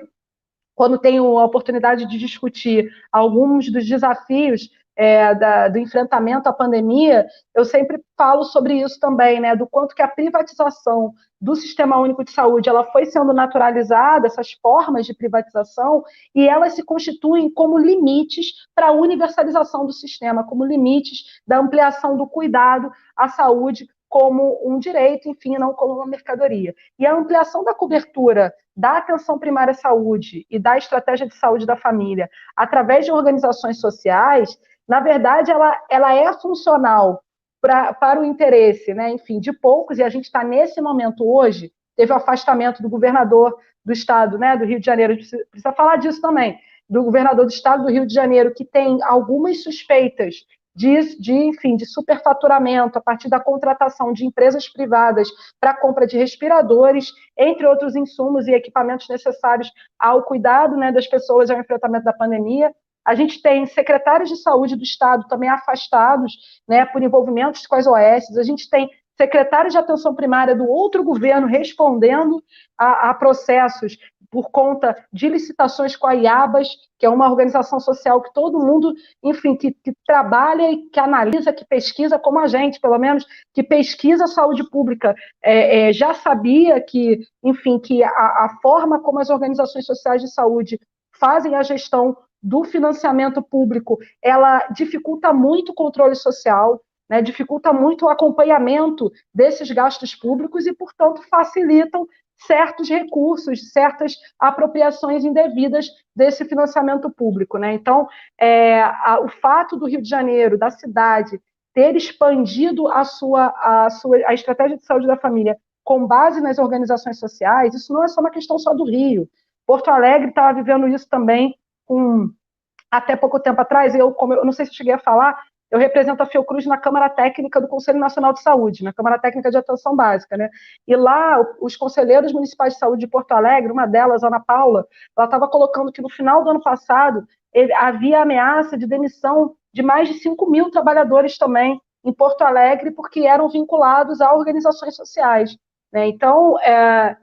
quando tenho a oportunidade de discutir alguns dos desafios do enfrentamento à pandemia, eu sempre falo sobre isso também, né, do quanto que a privatização do Sistema Único de Saúde ela foi sendo naturalizada, essas formas de privatização, e elas se constituem como limites para a universalização do sistema, como limites da ampliação do cuidado à saúde como um direito, enfim, não como uma mercadoria. E a ampliação da cobertura da atenção primária à saúde e da estratégia de saúde da família através de organizações sociais, na verdade, ela é funcional para o interesse, né, enfim, de poucos, e a gente está nesse momento hoje, teve o afastamento do governador do estado, né, do Rio de Janeiro, a gente precisa falar disso também, do governador do estado do Rio de Janeiro, que tem algumas suspeitas de superfaturamento a partir da contratação de empresas privadas para a compra de respiradores, entre outros insumos e equipamentos necessários ao cuidado, né, das pessoas ao enfrentamento da pandemia. A gente tem secretários de saúde do Estado também afastados, né, por envolvimentos com as OS. A gente tem secretários de atenção primária do outro governo respondendo a processos por conta de licitações com a IABAS, que é uma organização social que todo mundo, enfim, que trabalha e que analisa, que pesquisa, como a gente, pelo menos, que pesquisa a saúde pública, já sabia que, enfim, que a forma como as organizações sociais de saúde fazem a gestão do financiamento público, ela dificulta muito o controle social, né, dificulta muito o acompanhamento desses gastos públicos e, portanto, facilitam certos recursos, certas apropriações indevidas desse financiamento público, né? Então, o fato do Rio de Janeiro, da cidade, ter expandido a estratégia de saúde da família com base nas organizações sociais, isso não é só uma questão só do Rio. Porto Alegre estava vivendo isso também até pouco tempo atrás. Eu não sei se cheguei a falar, eu represento a Fiocruz na Câmara Técnica do Conselho Nacional de Saúde, na Câmara Técnica de Atenção Básica, né? E lá, os conselheiros municipais de saúde de Porto Alegre, uma delas, Ana Paula, ela estava colocando que no final do ano passado havia ameaça de demissão de mais de 5.000 trabalhadores também em Porto Alegre, porque eram vinculados a organizações sociais, né? Então,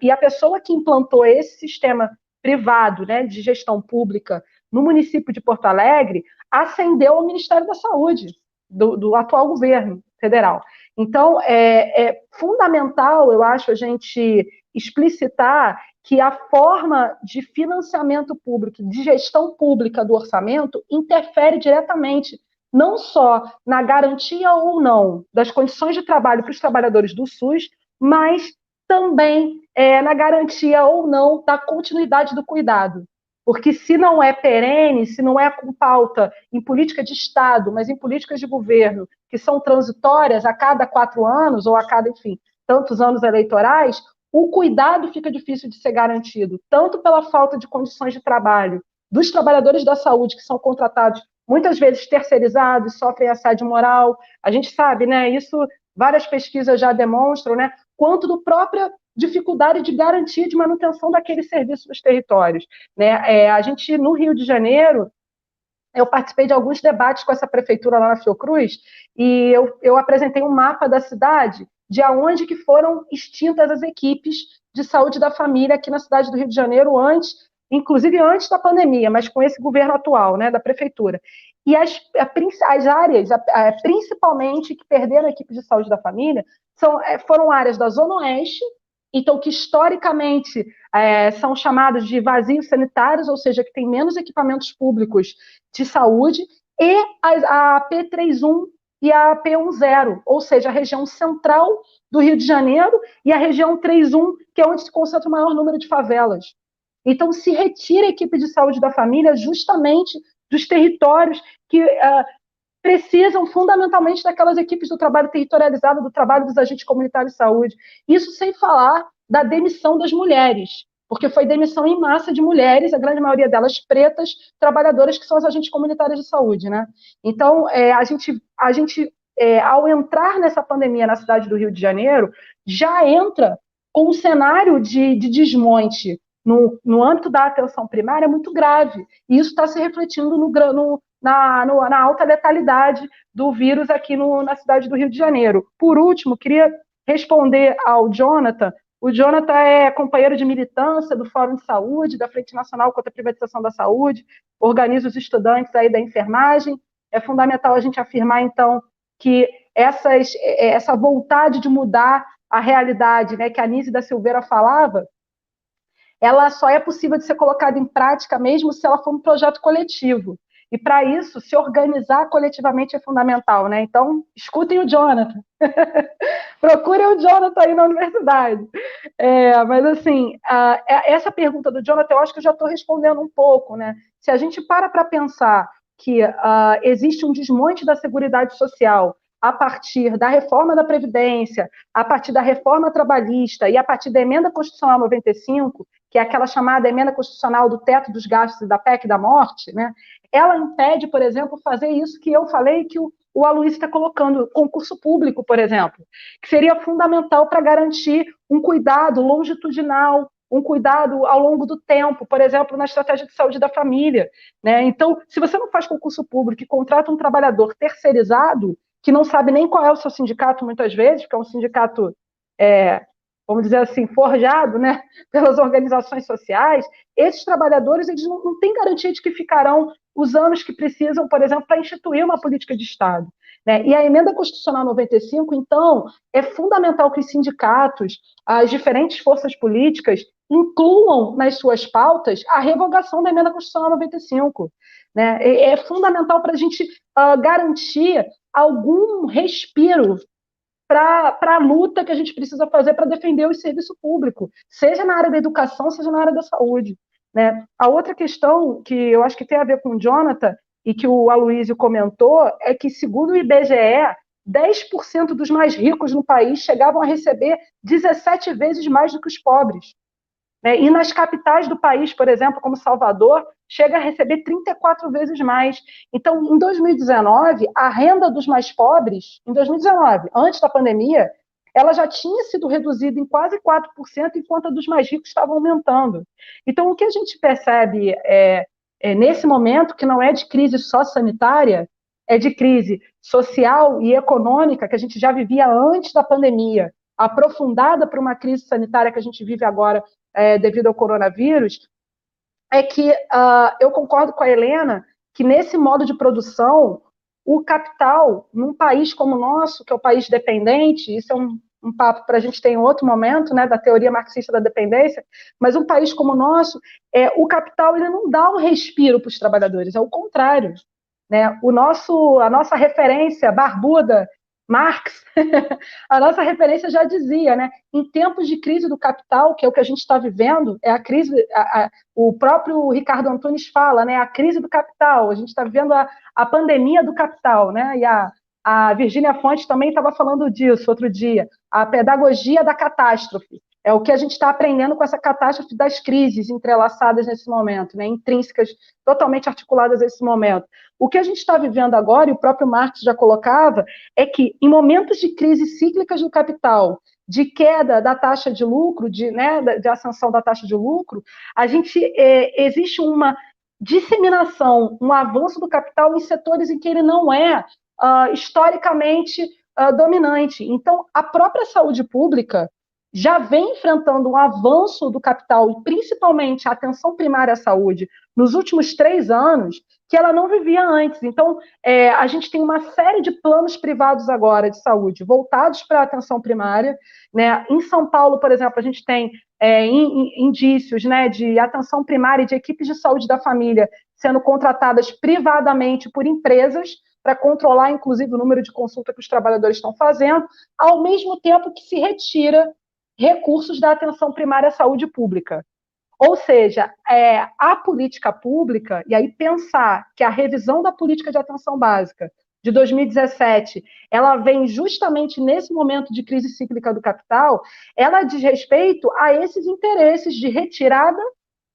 e a pessoa que implantou esse sistema privado, né, de gestão pública no município de Porto Alegre, ascendeu ao Ministério da Saúde, do atual governo federal. Então, é fundamental, eu acho, a gente explicitar que a forma de financiamento público, de gestão pública do orçamento, interfere diretamente, não só na garantia ou não das condições de trabalho para os trabalhadores do SUS, mas também na garantia ou não da continuidade do cuidado. Porque se não é perene, se não é com pauta em política de Estado, mas em políticas de governo, que são transitórias a cada 4 anos, ou a cada, enfim, tantos anos eleitorais, o cuidado fica difícil de ser garantido, tanto pela falta de condições de trabalho dos trabalhadores da saúde, que são contratados, muitas vezes terceirizados, sofrem assédio moral. A gente sabe, né? Isso várias pesquisas já demonstram, né? Quanto do própria dificuldade de garantia de manutenção daquele serviço nos territórios, né? A gente, no Rio de Janeiro, eu participei de alguns debates com essa prefeitura lá na Fiocruz, e eu apresentei um mapa da cidade de aonde que foram extintas as equipes de saúde da família aqui na cidade do Rio de Janeiro, inclusive antes da pandemia, mas com esse governo atual, né, da prefeitura. E as áreas, principalmente, que perderam a equipe de saúde da família, foram áreas da Zona Oeste, então, que historicamente são chamados de vazios sanitários, ou seja, que tem menos equipamentos públicos de saúde, e a P31 e a P10, ou seja, a região central do Rio de Janeiro e a região 31, que é onde se concentra o maior número de favelas. Então, se retira a equipe de saúde da família justamente dos territórios que precisam fundamentalmente daquelas equipes do trabalho territorializado, do trabalho dos agentes comunitários de saúde. Isso sem falar da demissão das mulheres, porque foi demissão em massa de mulheres, a grande maioria delas pretas, trabalhadoras que são as agentes comunitárias de saúde, né? Então, a gente ao entrar nessa pandemia na cidade do Rio de Janeiro, já entra com um cenário de desmonte no âmbito da atenção primária muito grave, e isso está se refletindo na alta letalidade do vírus aqui na cidade do Rio de Janeiro. Por último, queria responder ao Jonathan. O Jonathan é companheiro de militância do Fórum de Saúde, da Frente Nacional contra a Privatização da Saúde, organiza os estudantes aí da enfermagem. É fundamental a gente afirmar, então, que essa vontade de mudar a realidade, né, que a Anísia da Silveira falava, ela só é possível de ser colocada em prática mesmo se ela for um projeto coletivo. E, para isso, se organizar coletivamente é fundamental, né? Então, escutem o Jonathan. Procurem o Jonathan aí na universidade. Mas, assim, essa pergunta do Jonathan, eu acho que eu já estou respondendo um pouco, né? Se a gente para pensar que existe um desmonte da Seguridade Social a partir da reforma da Previdência, a partir da reforma trabalhista e a partir da emenda constitucional 95, que é aquela chamada emenda constitucional do teto dos gastos e da PEC da morte, né? Ela impede, por exemplo, fazer isso que eu falei que o Aloysio está colocando, concurso público, por exemplo, que seria fundamental para garantir um cuidado longitudinal, um cuidado ao longo do tempo, por exemplo, na estratégia de saúde da família, né? Então, se você não faz concurso público e contrata um trabalhador terceirizado, que não sabe nem qual é o seu sindicato, muitas vezes, que é um sindicato vamos dizer assim, forjado, né, pelas organizações sociais, esses trabalhadores eles não têm garantia de que ficarão os anos que precisam, por exemplo, para instituir uma política de Estado. Né? E a Emenda Constitucional 95, então, é fundamental que os sindicatos, as diferentes forças políticas, incluam nas suas pautas a revogação da Emenda Constitucional 95. Né? É fundamental para a gente garantir algum respiro para a luta que a gente precisa fazer para defender o serviço público, seja na área da educação, seja na área da saúde. Né? A outra questão que eu acho que tem a ver com o Jonathan e que o Aloysio comentou é que, segundo o IBGE, 10% dos mais ricos no país chegavam a receber 17 vezes mais do que os pobres. Né? E nas capitais do país, por exemplo, como Salvador, chega a receber 34 vezes mais. Então, em 2019, a renda dos mais pobres, em 2019, antes da pandemia, ela já tinha sido reduzida em quase 4%, enquanto a dos mais ricos estava aumentando. Então, o que a gente percebe nesse momento, que não é de crise só sanitária, é de crise social e econômica, que a gente já vivia antes da pandemia, aprofundada por uma crise sanitária que a gente vive agora devido ao coronavírus, é que eu concordo com a Helena que nesse modo de produção, o capital, num país como o nosso, que é o país dependente, isso é um papo para a gente ter em outro momento, né, da teoria marxista da dependência, mas um país como o nosso, o capital ele não dá um respiro para os trabalhadores, é o contrário. Né? A nossa referência barbuda, Marx, a nossa referência já dizia, né? Em tempos de crise do capital, que é o que a gente está vivendo, é a crise, o próprio Ricardo Antunes fala, né? A crise do capital, a gente está vivendo a pandemia do capital, né? E a Virgínia Fontes também estava falando disso outro dia, a pedagogia da catástrofe. É o que a gente está aprendendo com essa catástrofe das crises entrelaçadas nesse momento, né? Intrínsecas, totalmente articuladas nesse momento. O que a gente está vivendo agora, e o próprio Marx já colocava, é que em momentos de crise cíclicas do capital, de queda da taxa de lucro, de ascensão da taxa de lucro, existe uma disseminação, um avanço do capital em setores em que ele não é historicamente dominante. Então, a própria saúde pública já vem enfrentando um avanço do capital, e principalmente a atenção primária à saúde, nos últimos 3 anos, que ela não vivia antes. Então, a gente tem uma série de planos privados agora de saúde, voltados para a atenção primária. Né? Em São Paulo, por exemplo, a gente tem indícios, né, de atenção primária e de equipes de saúde da família sendo contratadas privadamente por empresas, para controlar, inclusive, o número de consulta que os trabalhadores estão fazendo, ao mesmo tempo que se retira recursos da atenção primária à saúde pública. Ou seja, a política pública, e aí pensar que a revisão da política de atenção básica de 2017, ela vem justamente nesse momento de crise cíclica do capital, ela diz respeito a esses interesses de retirada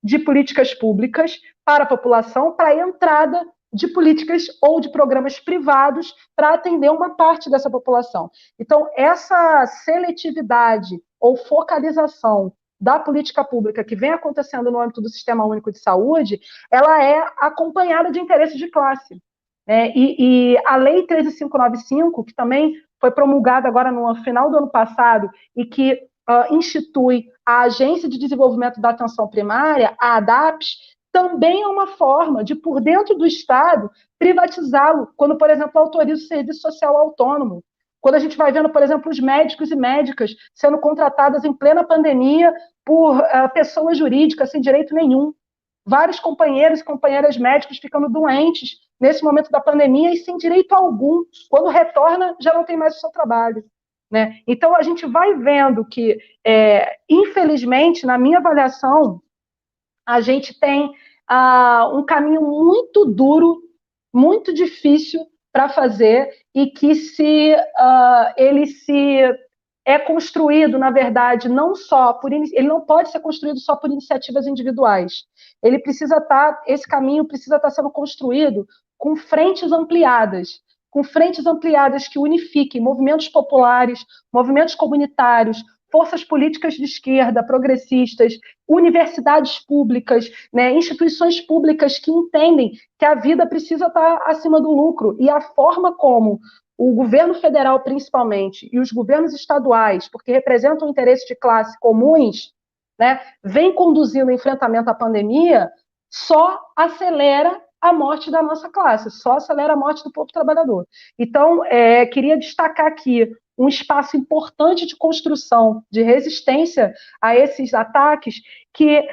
de políticas públicas para a população, para a entrada de políticas ou de programas privados para atender uma parte dessa população. Então, essa seletividade ou focalização da política pública que vem acontecendo no âmbito do Sistema Único de Saúde, ela é acompanhada de interesses de classe. Né? E a Lei 13.595, que também foi promulgada agora no final do ano passado e que institui a Agência de Desenvolvimento da Atenção Primária, a ADAPS, também é uma forma de, por dentro do Estado, privatizá-lo, quando, por exemplo, autoriza o serviço social autônomo. Quando a gente vai vendo, por exemplo, os médicos e médicas sendo contratadas em plena pandemia por pessoas jurídicas sem direito nenhum. Vários companheiros e companheiras médicos ficando doentes nesse momento da pandemia e sem direito algum. Quando retorna, já não tem mais o seu trabalho. Né? Então, a gente vai vendo que, infelizmente, na minha avaliação, a gente tem um caminho muito duro, muito difícil para fazer e que ele é construído, na verdade, não só ele não pode ser construído só por iniciativas individuais. Esse caminho precisa estar sendo construído com frentes ampliadas que unifiquem movimentos populares, movimentos comunitários, forças políticas de esquerda, progressistas, universidades públicas, né, instituições públicas que entendem que a vida precisa estar acima do lucro, e a forma como o governo federal, principalmente, e os governos estaduais, porque representam interesses de classe comuns, né, vem conduzindo o enfrentamento à pandemia, só acelera a morte da nossa classe, só acelera a morte do povo trabalhador. Então, queria destacar aqui um espaço importante de construção, de resistência a esses ataques, que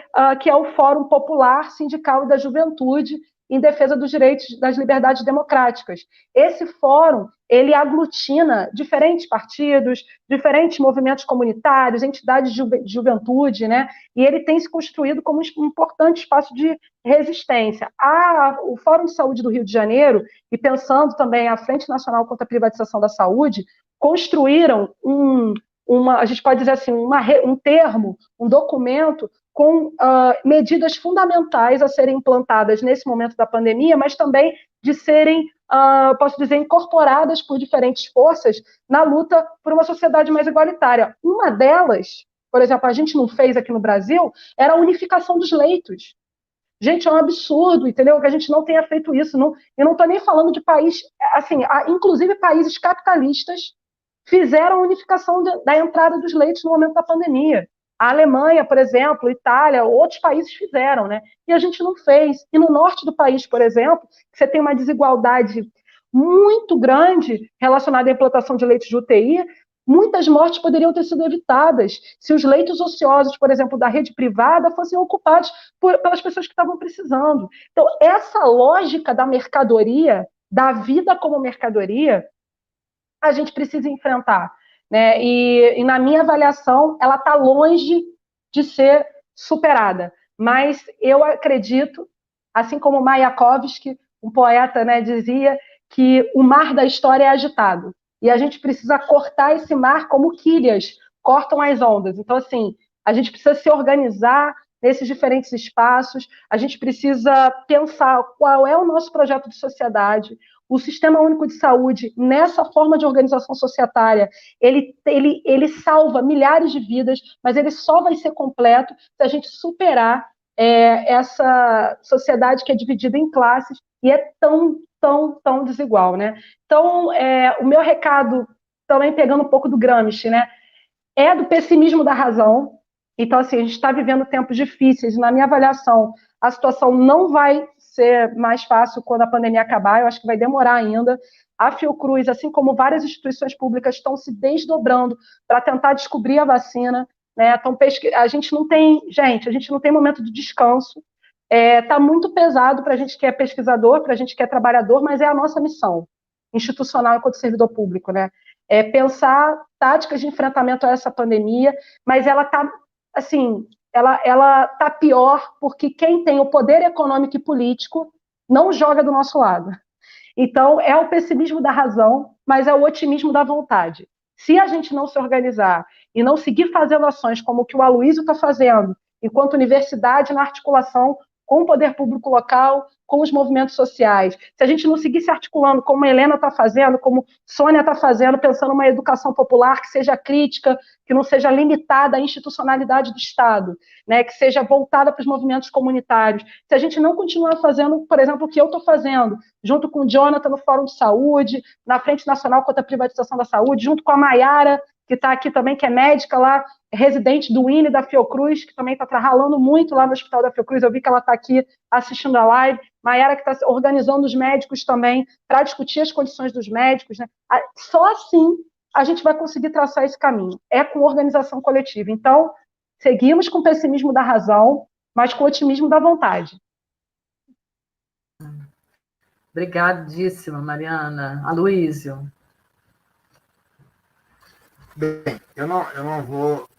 é o Fórum Popular Sindical e da Juventude em defesa dos direitos, das liberdades democráticas. Esse fórum, ele aglutina diferentes partidos, diferentes movimentos comunitários, entidades de juventude, né? E ele tem se construído como um importante espaço de resistência. O Fórum de Saúde do Rio de Janeiro, e pensando também a Frente Nacional contra a Privatização da Saúde, construíram a gente pode dizer assim, um termo, um documento com medidas fundamentais a serem implantadas nesse momento da pandemia, mas também de serem, posso dizer, incorporadas por diferentes forças na luta por uma sociedade mais igualitária. Uma delas, por exemplo, a gente não fez aqui no Brasil, era a unificação dos leitos. Gente, é um absurdo, entendeu? Que a gente não tenha feito isso. Eu não estou nem falando de país, assim, inclusive países capitalistas fizeram a unificação da entrada dos leitos no momento da pandemia. A Alemanha, por exemplo, Itália, outros países fizeram, né? E a gente não fez. E no norte do país, por exemplo, você tem uma desigualdade muito grande relacionada à implantação de leitos de UTI, muitas mortes poderiam ter sido evitadas se os leitos ociosos, por exemplo, da rede privada, fossem ocupados pelas pessoas que estavam precisando. Então, essa lógica da mercadoria, da vida como mercadoria, a gente precisa enfrentar, né? E na minha avaliação, ela está longe de ser superada. Mas eu acredito, assim como Mayakovsky, um poeta, né, dizia que o mar da história é agitado. E a gente precisa cortar esse mar como quilhas cortam as ondas. Então, assim, a gente precisa se organizar nesses diferentes espaços, a gente precisa pensar qual é o nosso projeto de sociedade. O Sistema Único de Saúde, nessa forma de organização societária, ele salva milhares de vidas, mas ele só vai ser completo se a gente superar essa sociedade que é dividida em classes e é tão desigual, né? Então, o meu recado, também pegando um pouco do Gramsci, né, é do pessimismo da razão. Então, assim, a gente está vivendo tempos difíceis, e na minha avaliação, a situação não vai ser mais fácil quando a pandemia acabar, eu acho que vai demorar ainda. A Fiocruz, assim como várias instituições públicas, estão se desdobrando para tentar descobrir a vacina, né? A gente não tem momento de descanso. Está muito pesado para a gente que é pesquisador, para a gente que é trabalhador, mas é a nossa missão institucional enquanto servidor público, né? Pensar táticas de enfrentamento a essa pandemia, mas ela está, assim, ela está pior porque quem tem o poder econômico e político não joga do nosso lado. Então, é o pessimismo da razão, mas é o otimismo da vontade. Se a gente não se organizar e não seguir fazendo ações como o que o Aloysio está fazendo, enquanto universidade na articulação com o poder público local, com os movimentos sociais, se a gente não seguir se articulando como a Helena está fazendo, como Sônia está fazendo, pensando uma educação popular que seja crítica, que não seja limitada à institucionalidade do Estado, né, que seja voltada para os movimentos comunitários, se a gente não continuar fazendo, por exemplo, o que eu estou fazendo, junto com o Jonathan no Fórum de Saúde, na Frente Nacional contra a Privatização da Saúde, junto com a Maiara, que está aqui também, que é médica lá, residente do INE da Fiocruz, que também está ralando muito lá no Hospital da Fiocruz, eu vi que ela está aqui assistindo a live, Maiara que está organizando os médicos também, para discutir as condições dos médicos, né? Só assim a gente vai conseguir traçar esse caminho, com organização coletiva. Então, seguimos com o pessimismo da razão, mas com o otimismo da vontade. Obrigadíssima, Mariana. Aloysio. Bem, eu não vou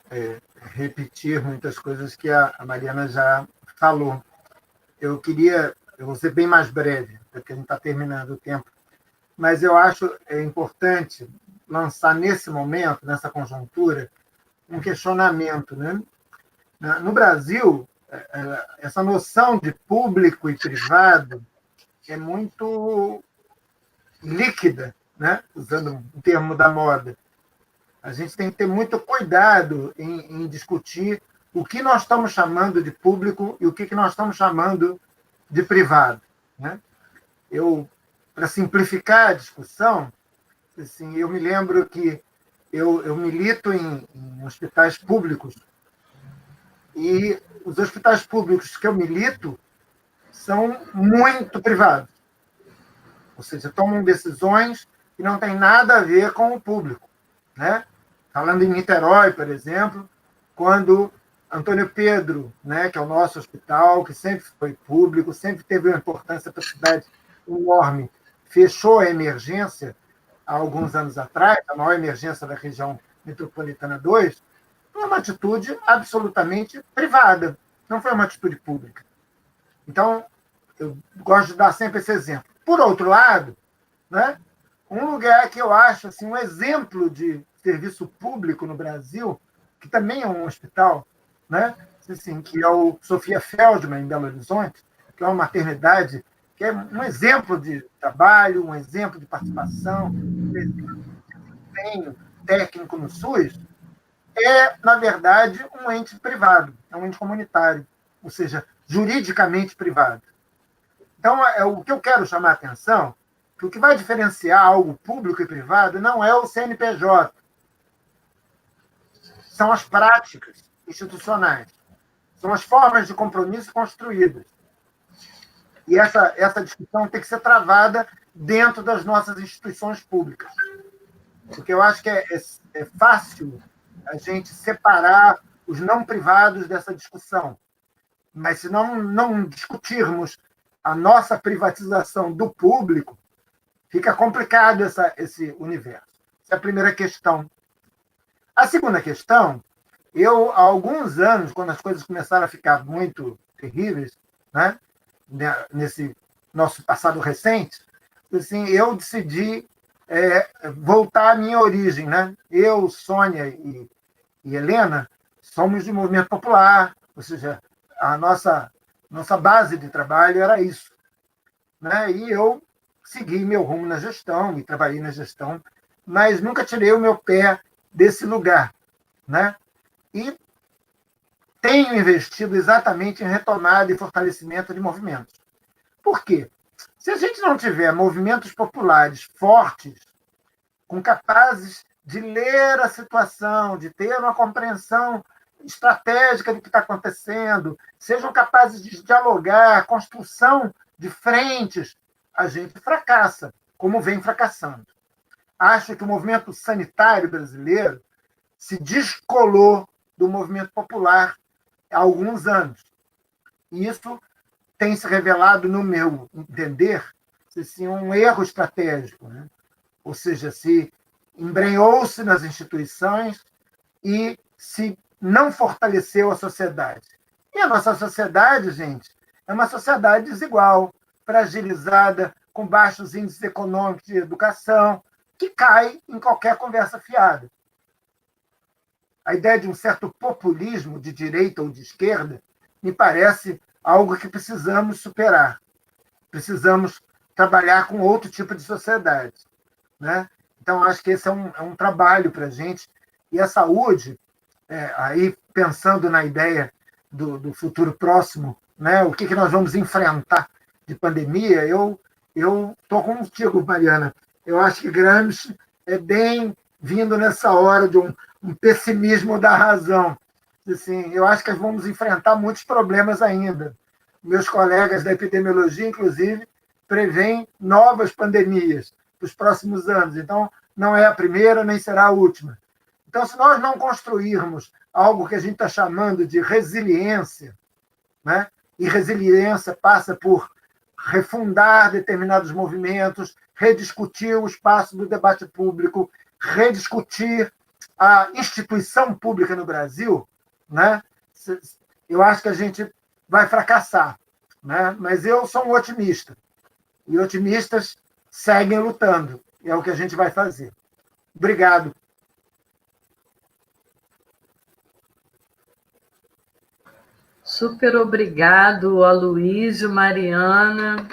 repetir muitas coisas que a Mariana já falou. Eu vou ser bem mais breve, porque a gente está terminando o tempo, mas eu acho importante lançar nesse momento, nessa conjuntura, um questionamento, né? No Brasil, essa noção de público e privado é muito líquida, né? Usando um termo da moda. A gente tem que ter muito cuidado em discutir o que nós estamos chamando de público e o que nós estamos chamando de privado, né? Para simplificar a discussão, Assim, eu me lembro que eu milito em hospitais públicos, e os hospitais públicos que eu milito são muito privados. Ou seja, tomam decisões que não têm nada a ver com o público, né? Falando em Niterói, por exemplo, quando Antônio Pedro, né, que é o nosso hospital, que sempre foi público, sempre teve uma importância para a cidade enorme, fechou a emergência há alguns anos atrás, a maior emergência da região metropolitana 2, foi uma atitude absolutamente privada, não foi uma atitude pública. Então, eu gosto de dar sempre esse exemplo. Por outro lado, né, um lugar que eu acho assim, um exemplo de serviço público no Brasil, que também é um hospital, né, assim, que é o Sofia Feldman, em Belo Horizonte, que é uma maternidade que é um exemplo de trabalho, um exemplo de participação, um exemplo de desempenho técnico no SUS, é, na verdade, um ente privado, é um ente comunitário, ou seja, juridicamente privado. Então, o que eu quero chamar a atenção, que o que vai diferenciar algo público e privado não é o CNPJ, são as práticas institucionais, são as formas de compromisso construídas. E essa discussão tem que ser travada dentro das nossas instituições públicas. Porque eu acho que é fácil a gente separar os não privados dessa discussão. Mas se não discutirmos a nossa privatização do público, fica complicado esse universo. Essa é a primeira questão. A segunda questão, eu, há alguns anos, quando as coisas começaram a ficar muito terríveis, né, nesse nosso passado recente, assim, eu decidi voltar à minha origem. Né? Eu, Sônia e Helena somos de movimento popular, ou seja, a nossa base de trabalho era isso. Né? E eu segui meu rumo na gestão, e trabalhei na gestão, mas nunca tirei o meu pé desse lugar. Né? E tenho investido exatamente em retomada e fortalecimento de movimentos. Por quê? Se a gente não tiver movimentos populares fortes, capazes de ler a situação, de ter uma compreensão estratégica do que está acontecendo, sejam capazes de dialogar, construção de frentes, a gente fracassa, como vem fracassando. Acho que o movimento sanitário brasileiro se descolou do movimento popular há alguns anos. E isso tem se revelado, no meu entender, assim, um erro estratégico. Né? Ou seja, se embrenhou-se nas instituições e se não fortaleceu a sociedade. E a nossa sociedade, gente, é uma sociedade desigual, fragilizada, com baixos índices econômicos de educação, que cai em qualquer conversa fiada. A ideia de um certo populismo de direita ou de esquerda me parece algo que precisamos superar. Precisamos trabalhar com outro tipo de sociedade. Né? Então, acho que esse é um trabalho para a gente. E a saúde, aí pensando na ideia do futuro próximo, né? O que nós vamos enfrentar de pandemia, eu estou contigo, Mariana. Eu acho que Gramsci é bem vindo nessa hora de um pessimismo da razão. Assim, eu acho que vamos enfrentar muitos problemas ainda. Meus colegas da epidemiologia, inclusive, preveem novas pandemias para os próximos anos. Então, não é a primeira, nem será a última. Então, se nós não construirmos algo que a gente está chamando de resiliência, né? E resiliência passa por refundar determinados movimentos, rediscutir o espaço do debate público, rediscutir a instituição pública no Brasil, né? Eu acho que a gente vai fracassar. Né? Mas eu sou um otimista. E otimistas seguem lutando. E é o que a gente vai fazer. Obrigado. Super obrigado, Aloysio, Mariana.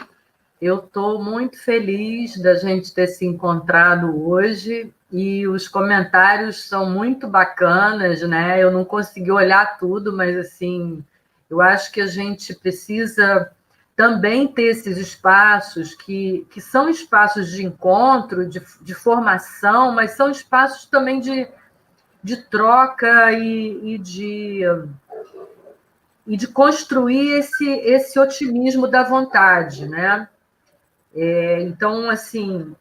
Eu estou muito feliz da gente ter se encontrado hoje e os comentários são muito bacanas, né? Eu não consegui olhar tudo, mas assim, eu acho que a gente precisa também ter esses espaços que são espaços de encontro, de formação, mas são espaços também de troca e de construir esse otimismo da vontade, né? Então, assim,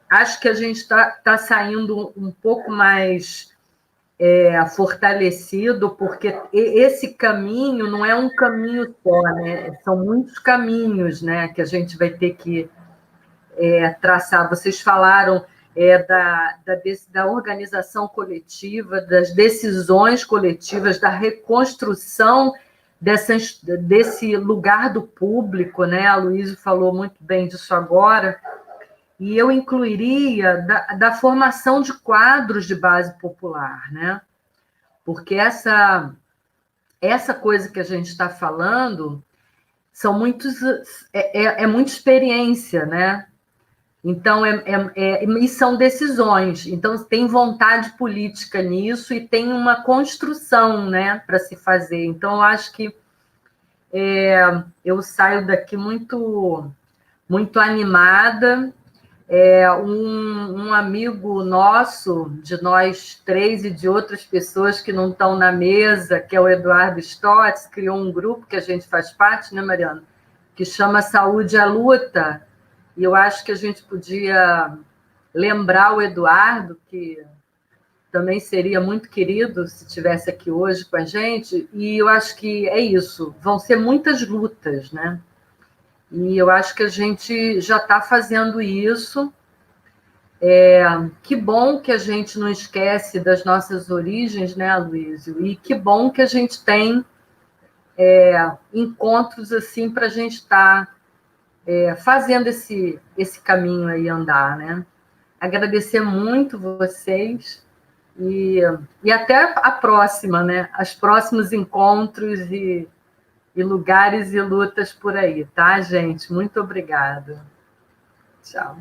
acho que a gente está saindo um pouco mais fortalecido, porque esse caminho não é um caminho só, né? São muitos caminhos, né, que a gente vai ter que traçar. Vocês falaram da organização coletiva, das decisões coletivas, da reconstrução desse lugar do público, né? A Luísa falou muito bem disso agora, e eu incluiria da formação de quadros de base popular, né? Porque essa coisa que a gente está falando são muita experiência, né? Então, e são decisões. Então, tem vontade política nisso e tem uma construção, né, para se fazer. Então, eu acho que eu saio daqui muito, muito animada. Um amigo nosso, de nós três e de outras pessoas que não estão na mesa, que é o Eduardo Stotz, criou um grupo que a gente faz parte, né, Mariana? Que chama Saúde à Luta. E eu acho que a gente podia lembrar o Eduardo, que também seria muito querido se estivesse aqui hoje com a gente. E eu acho que é isso. Vão ser muitas lutas, né? E eu acho que a gente já está fazendo isso. Que bom que a gente não esquece das nossas origens, né, Aloysio? E que bom que a gente tem encontros assim para a gente estar fazendo esse caminho aí andar, né? Agradecer muito vocês e até a próxima, né? Os próximos encontros e lugares e lutas por aí, tá, gente? Muito obrigada. Tchau.